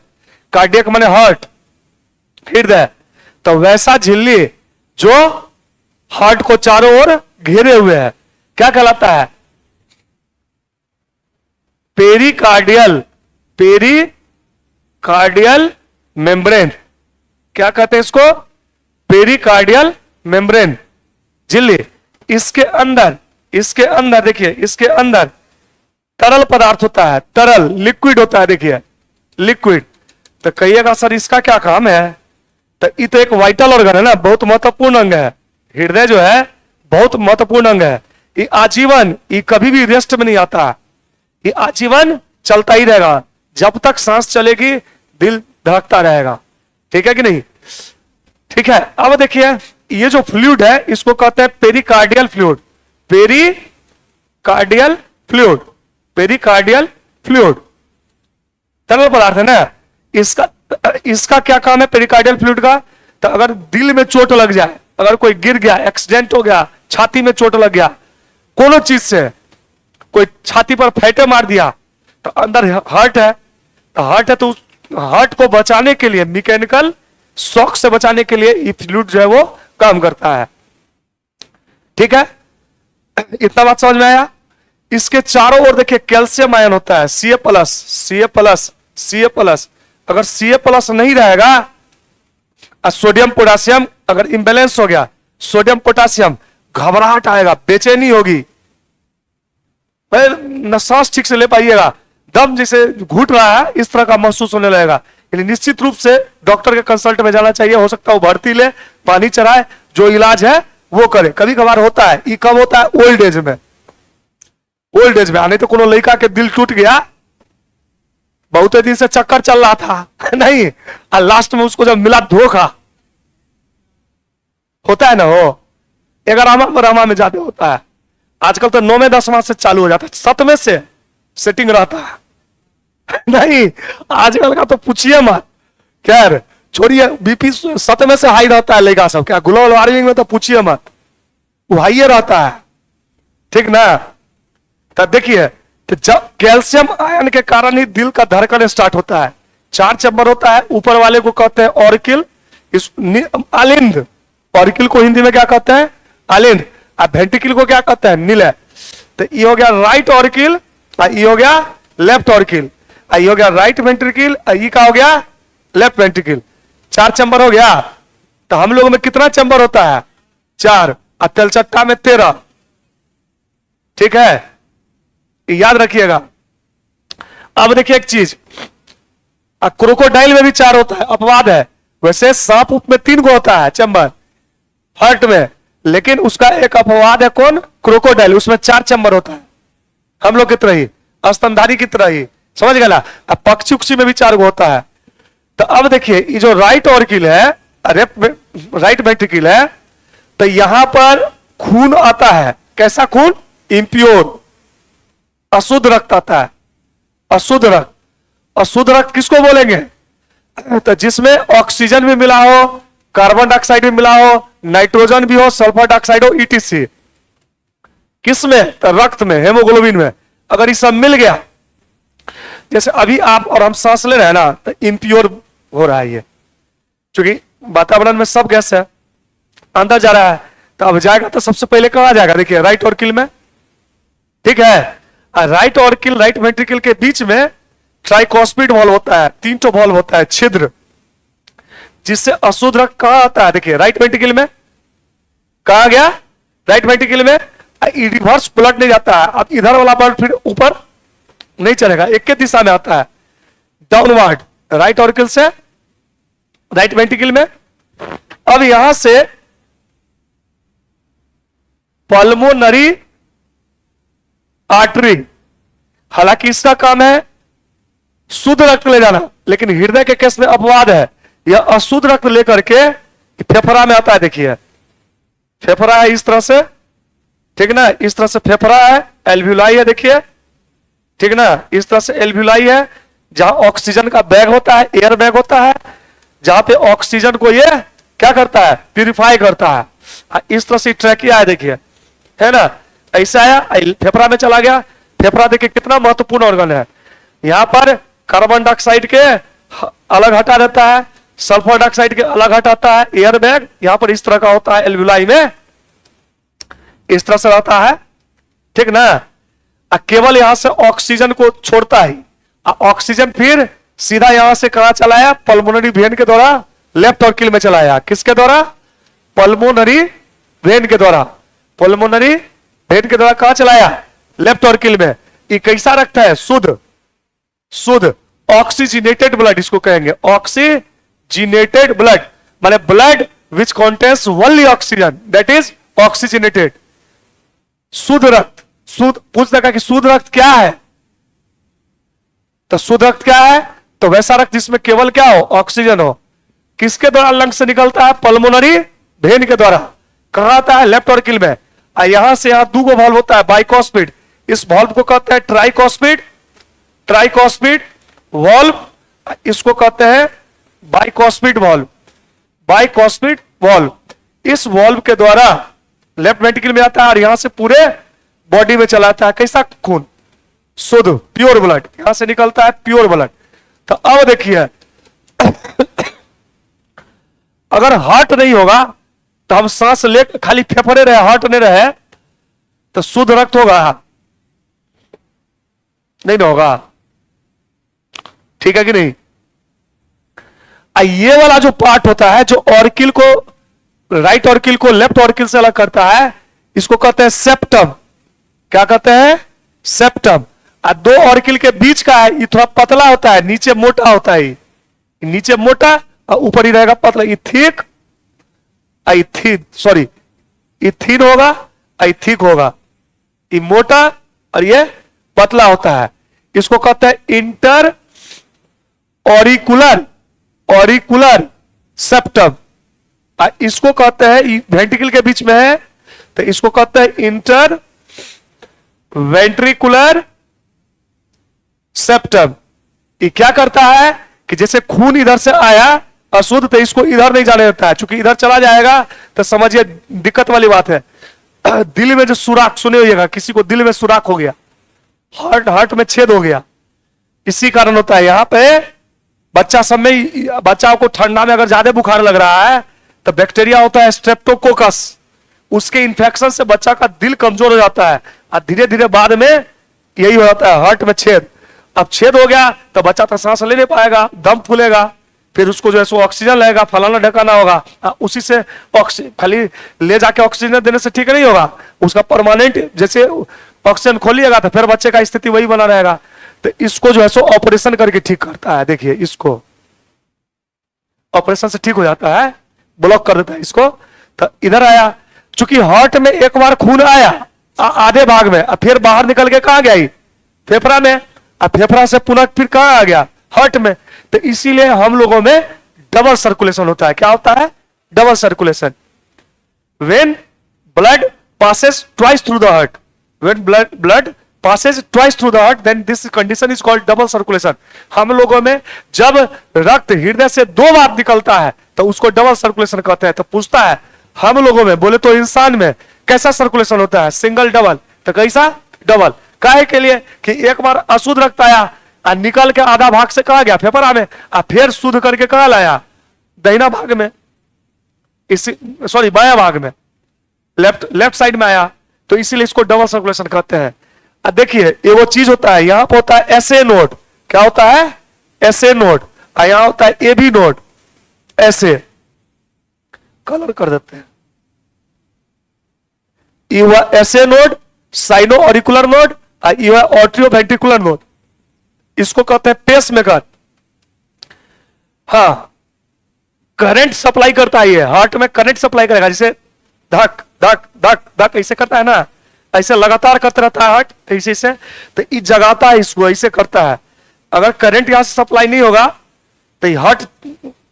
कार्डियक माने हार्ट, हृदय। तो वैसा झिल्ली जो हार्ट को चारों ओर घेरे हुए है, क्या कहलाता है? Pericardial, pericardial membrane. क्या कहते हैं इसको? पेरिकार्डियल मेम्ब्रेन झिल्ली। इसके अंदर देखिए, इसके अंदर तरल पदार्थ होता है, तरल लिक्विड होता है, देखिए लिक्विड। तो कहिएगा सर इसका क्या काम है? तो ये तो एक वाइटल ऑर्गन है ना, बहुत महत्वपूर्ण अंग है। हृदय जो है बहुत महत्वपूर्ण अंग है। ये आजीवन, ये कभी भी रेस्ट में नहीं आता, ये आजीवन चलता ही रहेगा। जब तक सांस चलेगी दिल धड़कता रहेगा, ठीक है कि नहीं? ठीक है। अब देखिए ये जो फ्लूइड है इसको कहते हैं pericardial fluid. Pericardial fluid, pericardial fluid तरल पदार्थ है ना। इसका क्या काम है पेरिकार्डियल फ्लूइड का? तो अगर दिल में चोट लग जाए, अगर कोई गिर गया, एक्सीडेंट हो गया, छाती में चोट लग गया, कोनो चीज से कोई छाती पर फैटे मार दिया, तो अंदर हार्ट है, तो हार्ट है, तो हार्ट को बचाने के लिए, मैकेनिकल शॉक से बचाने के लिए ये फ्लूइड जो है वो काम करता है, ठीक है। इतना बात समझ में आया? इसके चारों ओर देखिए कैल्शियम आयन होता है, Ca plus, Ca plus, Ca plus. अगर Ca प्लस नहीं रहेगा, सोडियम पोटासियम अगर इंबैलेंस हो गया, सोडियम पोटासियम, घबराहट आएगा, बेचैनी होगी, न सांस ठीक से ले पाइएगा, दम जैसे घुट रहा है इस तरह का महसूस होने लगेगा। निश्चित रूप से डॉक्टर के कंसल्ट में जाना चाहिए। हो सकता है वो भर्ती ले, पानी चढ़ाए, जो इलाज है वो करे। कभी कभार होता है, ये कब होता है? ओल्ड एज में, ओल्ड एज में। आने तो कोनो लड़का के दिल टूट गया, बहुत दिन से चक्कर चल रहा था नहीं, और लास्ट में उसको जब मिला धोखा, होता है ना, वो 11वां में ज्यादा होता है। आजकल तो 9वें 10वां से चालू हो जाता है, 7वें से सेटिंग रहता है नहीं, आजकल का तो पूछिए मत। खैर छोड़िए, बीपी 7वें से हाई रहता है लड़का सब। क्या ग्लोबल वार्मिंग में तो पूछिए मत, वो हाई रहता है, ठीक ना। तब देखिए, तो जब कैल्शियम आयन के कारण ही दिल का धड़कन स्टार्ट होता है। 4 चैम्बर होता है, ऊपर वाले को कहते हैं ऑरिकिल, इस आलिंद। ऑरिकिल को हिंदी में क्या कहते हैं? आलिंद। और वेंट्रिकल को क्या कहते हैं? निलय। तो ये हो गया राइट ऑरिकिल, ये हो गया लेफ्ट ऑरिकिल, ये हो गया राइट वेंट्रिकल, ये का हो गया लेफ्ट वेंट्रिकल। 4 चैम्बर हो गया। तो हम लोगों में कितना चैम्बर होता है? 4, और तेलचट्टा में 13, ठीक है, याद रखिएगा। अब देखिए एक चीज, क्रोकोडाइल में भी 4 होता है, अपवाद है। वैसे सांप उप में 3 को होता है चैम्बर हार्ट में, लेकिन उसका एक अपवाद है, कौन? क्रोकोडाइल, उसमें 4 चैम्बर होता है। हम लोग की तरह ही, स्तनधारी की तरह ही, समझ गया? अब पक्षी उक्षी में भी 4 को होता है। तो अब देखिए ये जो राइट ऑरिकिल है, राइट वेंट्रिकल है, तो यहां पर खून आता है। कैसा खून? इम्प्योर, अशुद्ध रक्त आता है, अशुद्ध रक्त। अशुद्ध रक्त किसको बोलेंगे? तो जिसमें ऑक्सीजन भी मिला हो, कार्बन डाइऑक्साइड भी मिला हो, नाइट्रोजन भी हो, सल्फर डाइऑक्साइड हो, ईटीसी। किसमें? तो रक्त में, हेमोग्लोबिन में। अगर ये सब मिल गया, जैसे अभी आप और हम सांस ले रहे हैं ना, तो इम्प्योर हो रहा है ये, क्योंकि वातावरण में सब गैस है, अंदर जा रहा है। तो अब जाएगा तो सबसे पहले कहां जाएगा? देखिए राइट ऑरिकिल में, ठीक है। राइट ऑरिकिल राइट वेंट्रिकल के बीच में ट्राइकोस्पिड वॉल्व होता है, 3 तो वॉल्व होता है, छिद्र, जिससे अशुद्ध रक्त कहां आता है? देखिए राइट वेंट्रिकल में। कहां गया? राइट वेंट्रिकल में। रिवर्स ब्लड नहीं जाता है, अब इधर वाला ब्लड फिर ऊपर नहीं चलेगा, एक के दिशा में आता है, डाउनवर्ड, राइट ऑरिकिल से राइट वेंट्रिकल में। अब यहां से पल्मोनरी आर्टरी। हालांकि इसका काम है शुद्ध रक्त ले जाना, लेकिन हृदय के केस में अपवाद है, यह अशुद्ध रक्त लेकर के फेफड़ा में आता है। देखिए फेफड़ा है इस तरह से, ठीक ना, इस तरह से फेफड़ा है, एल्व्यूलाई है, देखिए ठीक ना, इस तरह से एल्व्यूलाई है, जहां ऑक्सीजन का बैग होता है, एयर बैग होता है, जहां पे ऑक्सीजन को ये क्या करता है, प्यूरिफाई करता है। इस तरह से ट्रैकिया है, देखिए है ना, ऐसा आया फेफड़ा में चला गया। फेफड़ा देखिए कितना महत्वपूर्ण ऑर्गन है। यहां पर कार्बन डाइऑक्साइड के अलग हटा देता है, सल्फर डाइऑक्साइड के अलग हटाता है। एयर बैग यहां पर इस तरह का होता है, एल्व्यूलाई में इस तरह से रहता है, ठीक ना। केवल यहां से ऑक्सीजन को छोड़ता है, ऑक्सीजन फिर सीधा यहां से कहां चलाया, पल्मोनरी वेन के द्वारा लेफ्ट ऑर्किल में चलाया। किसके द्वारा, पल्मोनरी वेन के द्वारा, पल्मोनरी वेन के द्वारा कहां चलाया, लेफ्ट ऑर्किल में। ये कैसा रखता है, शुद्ध, शुद्ध ऑक्सीजनेटेड ब्लड इसको कहेंगे, ऑक्सीजनेटेड ब्लड, माने blood which contains only oxygen, that is oxygenated. शुद्ध रक्त, शुद्ध पूछने का कि शुद्ध रक्त क्या है, तो शुद्ध रक्त क्या है, तो वैसा रक्त जिसमें केवल क्या हो, ऑक्सीजन हो। किसके द्वारा लंग से निकलता है, पल्मोनरी वेन के द्वारा। कहां आता है, लेफ्ट ऑर्किल में। यहां से यहां दो वाल्व होता है, बाइकॉस्पिड, इस वाल्व को कहते हैं ट्राइकॉस्पिड, ट्राइकॉस्पिड वाल्व, इसको कहते हैं बाइकॉस्पिड वाल्व, बाइकॉस्पिड वाल्व। इस वाल्व के द्वारा लेफ्ट वेंट्रिकल में आता है और यहां से पूरे बॉडी में चलाता है। कैसा खून, शुद्ध प्योर ब्लड, यहां से निकलता है प्योर ब्लड। तो अब देखिए अगर हार्ट नहीं होगा तो हम सांस ले खाली फेफड़े रहे, हार्ट नहीं रहे, तो शुद्ध रक्त होगा, नहीं ना होगा, ठीक है कि नहीं। ये वाला जो पार्ट होता है जो ऑर्किल को, राइट ऑर्किल को लेफ्ट ऑर्किल से अलग करता है, इसको कहते हैं सेप्टम। क्या कहते हैं, सेप्टम। दो ऑर्किल के बीच का है, ये थोड़ा पतला होता है, नीचे मोटा होता है, नीचे मोटा और ऊपर ही रहेगा पतला। ये थिक, सॉरी ये थिन होगा, ये थिक होगा, ये मोटा और ये पतला होता है। इसको कहते हैं इंटर ऑरिकुलर, ऑरिकुलर सेप्टम। इसको कहते हैं, वेंट्रिकल के बीच में है, तो इसको कहते हैं इंटर वेंट्रिकुलर सेप्टम। ये क्या करता है कि जैसे खून इधर से आया अशुद्ध, तो इसको इधर नहीं जाने देता है, क्योंकि इधर चला जाएगा तो समझिए दिक्कत वाली बात है। दिल में जो सुराख, सुने होइएगा, किसी को दिल में सुराख हो गया, हार्ट में छेद हो गया, इसी कारण होता है। यहां पे बच्चा सब में, बच्चा को ठंडा में अगर ज्यादा बुखार लग रहा है तो बैक्टीरिया होता है स्ट्रेप्टोकोकस, उसके इंफेक्शन से बच्चा का दिल कमजोर हो जाता है और धीरे धीरे बाद में यही हो जाता है, हार्ट में छेद। अब छेद हो गया तो बच्चा तो सांस ले नहीं पाएगा, दम फूलेगा, फिर उसको जो है सो ऑक्सीजन लगेगा, फलाना ढकाना होगा, उसी से खाली ले जाके ऑक्सीजन देने से ठीक नहीं होगा, उसका परमानेंट जैसे ऑक्सीजन खोलिएगा तो फिर बच्चे का स्थिति वही बना रहेगा। तो इसको जो है सो ऑपरेशन करके ठीक करता है। देखिए इसको ऑपरेशन से ठीक हो जाता है, ब्लॉक कर देता है इसको। तो इधर आया, चूंकि हार्ट में एक बार खून आया आधे भाग में, फिर बाहर निकल के कहां गया, फेफड़ा में, फेफड़ा से पुनः फिर कहां आ गया, हार्ट में। तो इसीलिए हम लोगों में डबल सर्कुलेशन होता है। क्या होता है, double circulation. When blood passes twice through the heart, when blood passes twice through the heart, then this condition is called double circulation. हम लोगों में जब रक्त हृदय से दो बार निकलता है तो उसको डबल सर्कुलेशन कहते हैं। तो पूछता है हम लोगों में, बोले तो इंसान में कैसा सर्कुलेशन होता है, सिंगल डबल, तो कैसा डबल। काहे के लिए कि एक बार अशुद्ध रक्त आया और निकल के आधा भाग से कहा गया फेफड़ा में, और फिर शुद्ध करके कहा लाया दाहिना भाग में, इसी सॉरी बाया भाग में, लेफ्ट साइड में आया, तो इसीलिए इसको डबल सर्कुलेशन कहते हैं। अब देखिए ये वो चीज होता है, यहां पर होता है एसए नोड। क्या होता है, एसए नोड, और यहां होता है एबी नोड। ऐसे कलर कर देते हैं, ये हुआ SA node, sino auricular node, और ये हुआ ऑर्टियो वेंट्रिकुलर नोड। इसको कहते हैं पेस मेकर। हाँ, करंट सप्लाई करता है, ये हार्ट में करंट सप्लाई करेगा। जैसे धक धक धक धक ऐसे करता है ना, ऐसे लगातार करता रहता है हार्ट, ऐसे से, तो ये जगाता है इसको, ऐसे करता है। अगर करंट यहां से सप्लाई नहीं होगा तो ये हार्ट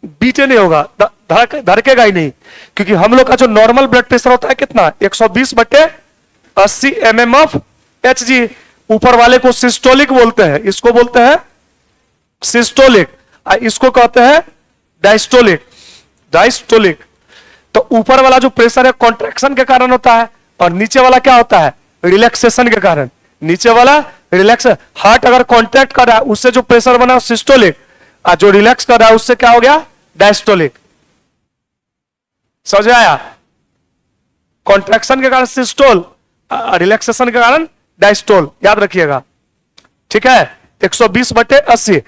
बीटे नहीं होगा, धड़केगा ही नहीं। क्योंकि हम लोग का जो नॉर्मल ब्लड प्रेशर होता है कितना, 120/80 mm ऑफ Hg। ऊपर वाले को सिस्टोलिक बोलते हैं, इसको बोलते हैं सिस्टोलिक, इसको कहते हैं डायस्टोलिक, डायस्टोलिक। तो ऊपर वाला जो प्रेशर है कॉन्ट्रैक्शन के कारण होता है, और नीचे वाला क्या होता है, रिलैक्सेशन के कारण। नीचे वाला रिलैक्स, हार्ट अगर कॉन्ट्रैक्ट कर रहा है उससे जो प्रेशर बना सिस्टोलिक, और जो रिलैक्स कर रहा है उससे क्या हो गया, डायस्टोलिक। समझ आया? कॉन्ट्रैक्शन के कारण सिस्टोल, रिलैक्सेशन के कारण डायस्टोल, याद रखिएगा, ठीक है। 120/80।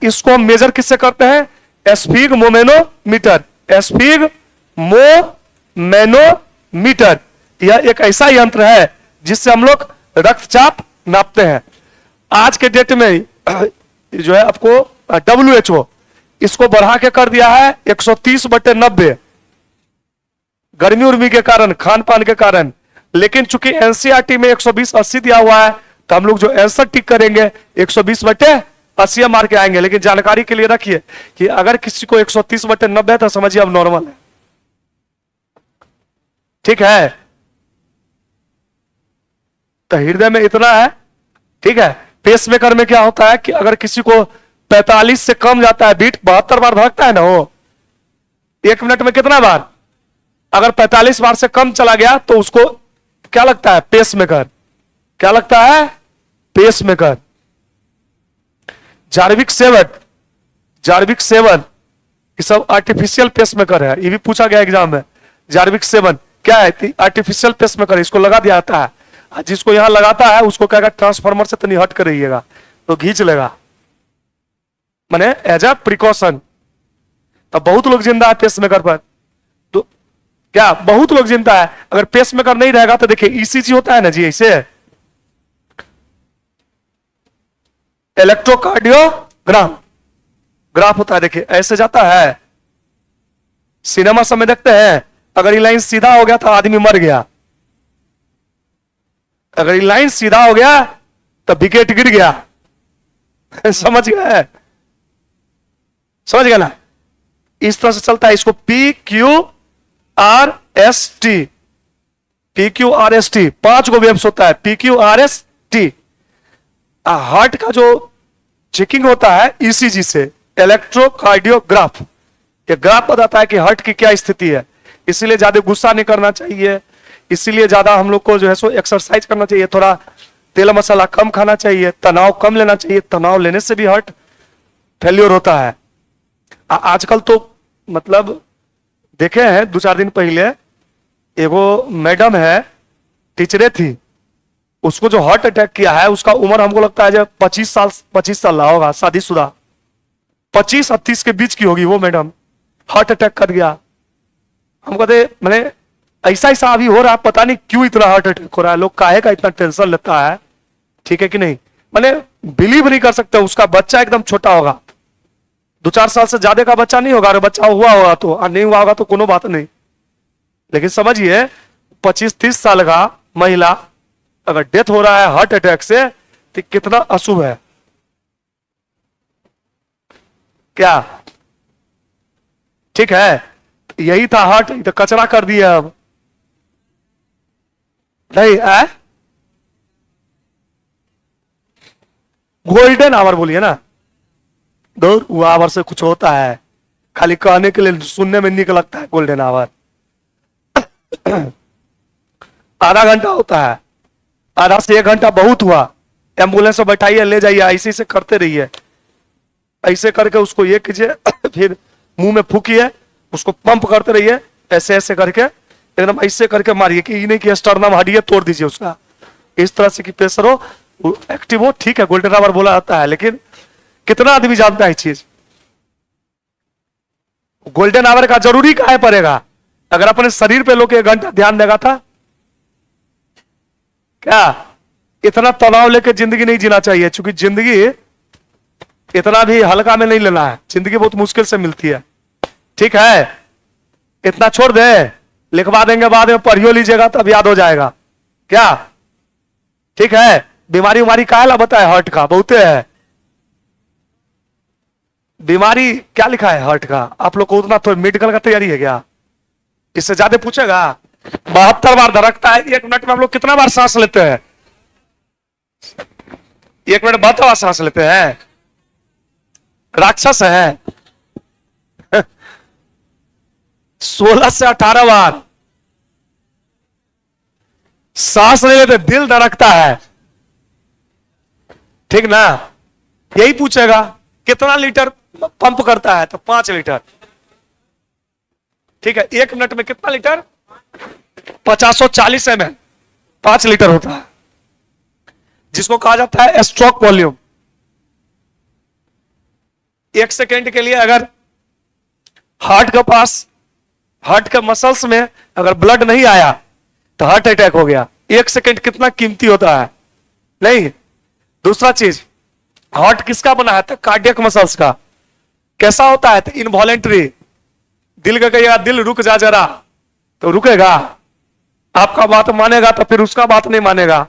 इसको हम मेजर किससे करते हैं, एस्फिग्मोमेनोमीटर, एस्फिग्मोमेनोमीटर। यह एक ऐसा यंत्र है जिससे हम लोग रक्तचाप नापते हैं। आज के डेट में जो है आपको WHO इसको बढ़ा के कर दिया है 130/90, गर्मी उर्मी के कारण, खान पान के कारण। लेकिन चूंकि एनसीईआरटी में 120/80 दिया हुआ है, तो हम लोग जो आंसर टिक करेंगे 120/80 मार के आएंगे। लेकिन जानकारी के लिए रखिए कि अगर किसी को 130/90 है तो समझिए अब नॉर्मल है, ठीक है। तो हृदय में इतना है, ठीक है। पेसमेकर में क्या होता है कि अगर किसी को 45 से कम जाता है बीट, 72 बार धड़कता है ना वो, 1 मिनट में कितना बार, अगर 45 बार से कम चला गया तो उसको क्या लगता है, पेसमेकर। क्या लगता है, पेसमेकर। जार्विक 7 ये सब आर्टिफिशियल पेसमेकर है, ये भी पूछा गया एग्जाम में। जार्विक 7 क्या है, आर्टिफिशियल पेसमेकर, इसको लगा दिया जाता है। जिसको यहां लगाता है उसको कहेगा ट्रांसफार्मर से तनी हट कर रहिएगा, तो घींच लेगा, माने एज अ प्रिकॉशन। तो बहुत लोग जिंदा है पेसमेकर पर, तो क्या बहुत लोग जिंदा है। अगर पेसमेकर नहीं रहेगा तो देखिए ईसीजी होता है ना जी, ऐसे इलेक्ट्रोकार्डियोग्राम ग्राफ होता है, देखिए ऐसे जाता है। सिनेमा समय देखते हैं, अगर ये लाइन सीधा हो गया तो आदमी मर गया, अगर ये लाइन सीधा हो गया तो विकेट गिर गया। समझ गए, समझ गए ना, इस तरह से चलता है। इसको PQRST, PQRST 5 गो वेव्स होता है, PQRST। हार्ट का जो चेकिंग होता है ईसीजी से, इलेक्ट्रोकार्डियोग्राफ, ये ग्राफ बताता है कि हार्ट की क्या स्थिति है। इसीलिए ज्यादा गुस्सा नहीं करना चाहिए, इसीलिए ज्यादा हम लोग को जो है सो एक्सरसाइज करना चाहिए, थोड़ा तेल मसाला कम खाना चाहिए, तनाव कम लेना चाहिए। तनाव लेने से भी हार्ट फेल्योर होता है। आजकल तो मतलब देखे हैं, 2-4 दिन पहले एगो मैडम है, टीचरे थी, उसको जो हार्ट अटैक किया है, उसका उम्र हमको लगता है जब 25 साल रहा होगा, शादीशुदा, 25 और 30 के बीच की होगी वो मैडम, हार्ट अटैक कर गया। हम कहते मैंने ऐसा ऐसा अभी हो रहा है, पता नहीं क्यों इतना हार्ट अटैक हो रहा है, लोग काहे का इतना टेंशन लेता है, ठीक है कि नहीं। मैंने बिलीव नहीं कर सकते, उसका बच्चा एकदम छोटा होगा, 2-4 साल से ज्यादा का बच्चा नहीं होगा, अगर बच्चा हुआ होगा तो, और नहीं हुआ होगा तो कोनो बात नहीं। लेकिन समझिए 25-30 साल का महिला अगर डेथ हो रहा है हार्ट अटैक से, तो कितना अशुभ है। क्या ठीक है, यही था हार्ट, तो कचरा कर दिया अब नहीं है। गोल्डन आवर बोलिए ना, दूर वो आवर से कुछ होता है, खाली कहने के लिए, सुनने में निक लगता है गोल्डन आवर। आधा घंटा होता है, आधा से 1 घंटा बहुत हुआ। एम्बुलेंस में बैठाइए, ले जाइए, ऐसे से करते रहिए, ऐसे करके उसको ये कीजिए, फिर मुंह में फूकिए, उसको पंप करते रहिए, ऐसे ऐसे करके एकदम ऐसे करके मारिए, कि ये नहीं कि स्टर्नम हड्डी तोड़ दीजिए उसका, इस तरह से कि प्रेशर हो, एक्टिव हो। ठीक है, गोल्डन आवर बोला जाता है, लेकिन कितना आदमी जानता है चीज। गोल्डन आवर का जरूरी काहे पड़ेगा, अगर अपने शरीर पे लोग 1 घंटा ध्यान देगा था। क्या इतना तनाव लेके जिंदगी नहीं जीना चाहिए, क्योंकि जिंदगी इतना भी हल्का में नहीं लेना है, जिंदगी बहुत मुश्किल से मिलती है, ठीक है। इतना छोड़ दे, लिखवा देंगे, बाद में पढ़ियो लीजिएगा तब याद हो जाएगा। क्या ठीक है? बीमारी उमारी का ला बताए हार्ट का, बहुते है बीमारी। क्या लिखा है हार्ट का? आप लोग को उतना तो मेडिकल का तैयारी है क्या? इससे ज्यादा पूछेगा? 72 बार धड़कता है। 1 मिनट में हम लोग कितना बार सांस लेते हैं? 1 मिनट 72 बार सांस लेते हैं। राक्षस है। 16 से 18 बार सांस नहीं लेते, दिल धड़कता है। ठीक ना? यही पूछेगा कितना लीटर पंप करता है, तो 5 लीटर। ठीक है, 1 मिनट में कितना लीटर? 540 ml 5 लीटर होता है, जिसको कहा जाता है स्ट्रोक वॉल्यूम। 1 सेकेंड के लिए अगर हार्ट के पास, हार्ट के मसल्स में अगर ब्लड नहीं आया तो हार्ट अटैक हो गया। 1 सेकेंड कितना कीमती होता है? नहीं। दूसरा चीज, हार्ट किसका बना है? तो कार्डियक मसल्स का। कैसा होता है? तो इनवॉलेंट्री। दिल का कहिएगा दिल रुक जा जरा, तो रुकेगा? आपका बात मानेगा तो फिर उसका बात नहीं मानेगा।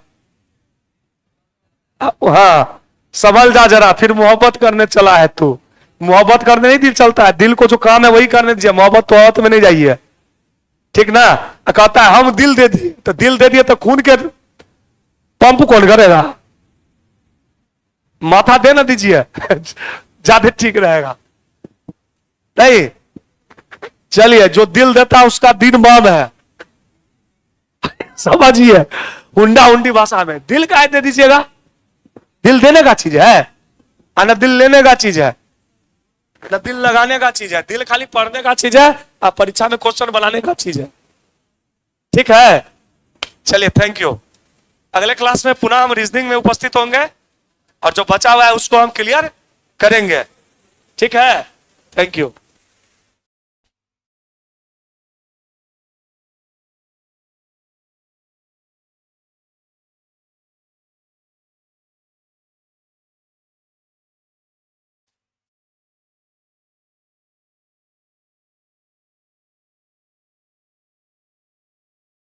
हाँ, संभल जा जरा, फिर मोहब्बत करने चला है तू। मोहब्बत करने नहीं दिल चलता है, दिल को जो काम है वही करने दीजिए, मोहब्बत में नहीं जाइए। ठीक ना? कहता है हम दिल दे दिए, तो दिल दे दिए तो खून के पंप कौन करेगा? माथा दे ना दीजिए ज्यादा ठीक रहेगा। नहीं, चलिए, जो दिल देता है उसका दिन बंद है। समझिए, हुंडा हुंडी भाषा में दिल का दे दीजिएगा। दिल देने का चीज है, ना दिल लेने का चीज है, ना दिल लगाने का चीज है। दिल खाली पढ़ने का चीज है और परीक्षा में क्वेश्चन बनाने का चीज है। ठीक है? चलिए, थैंक यू। अगले क्लास में पुनः हम रीजनिंग में उपस्थित होंगे और जो बचा हुआ है उसको हम क्लियर करेंगे। ठीक है? Thank you.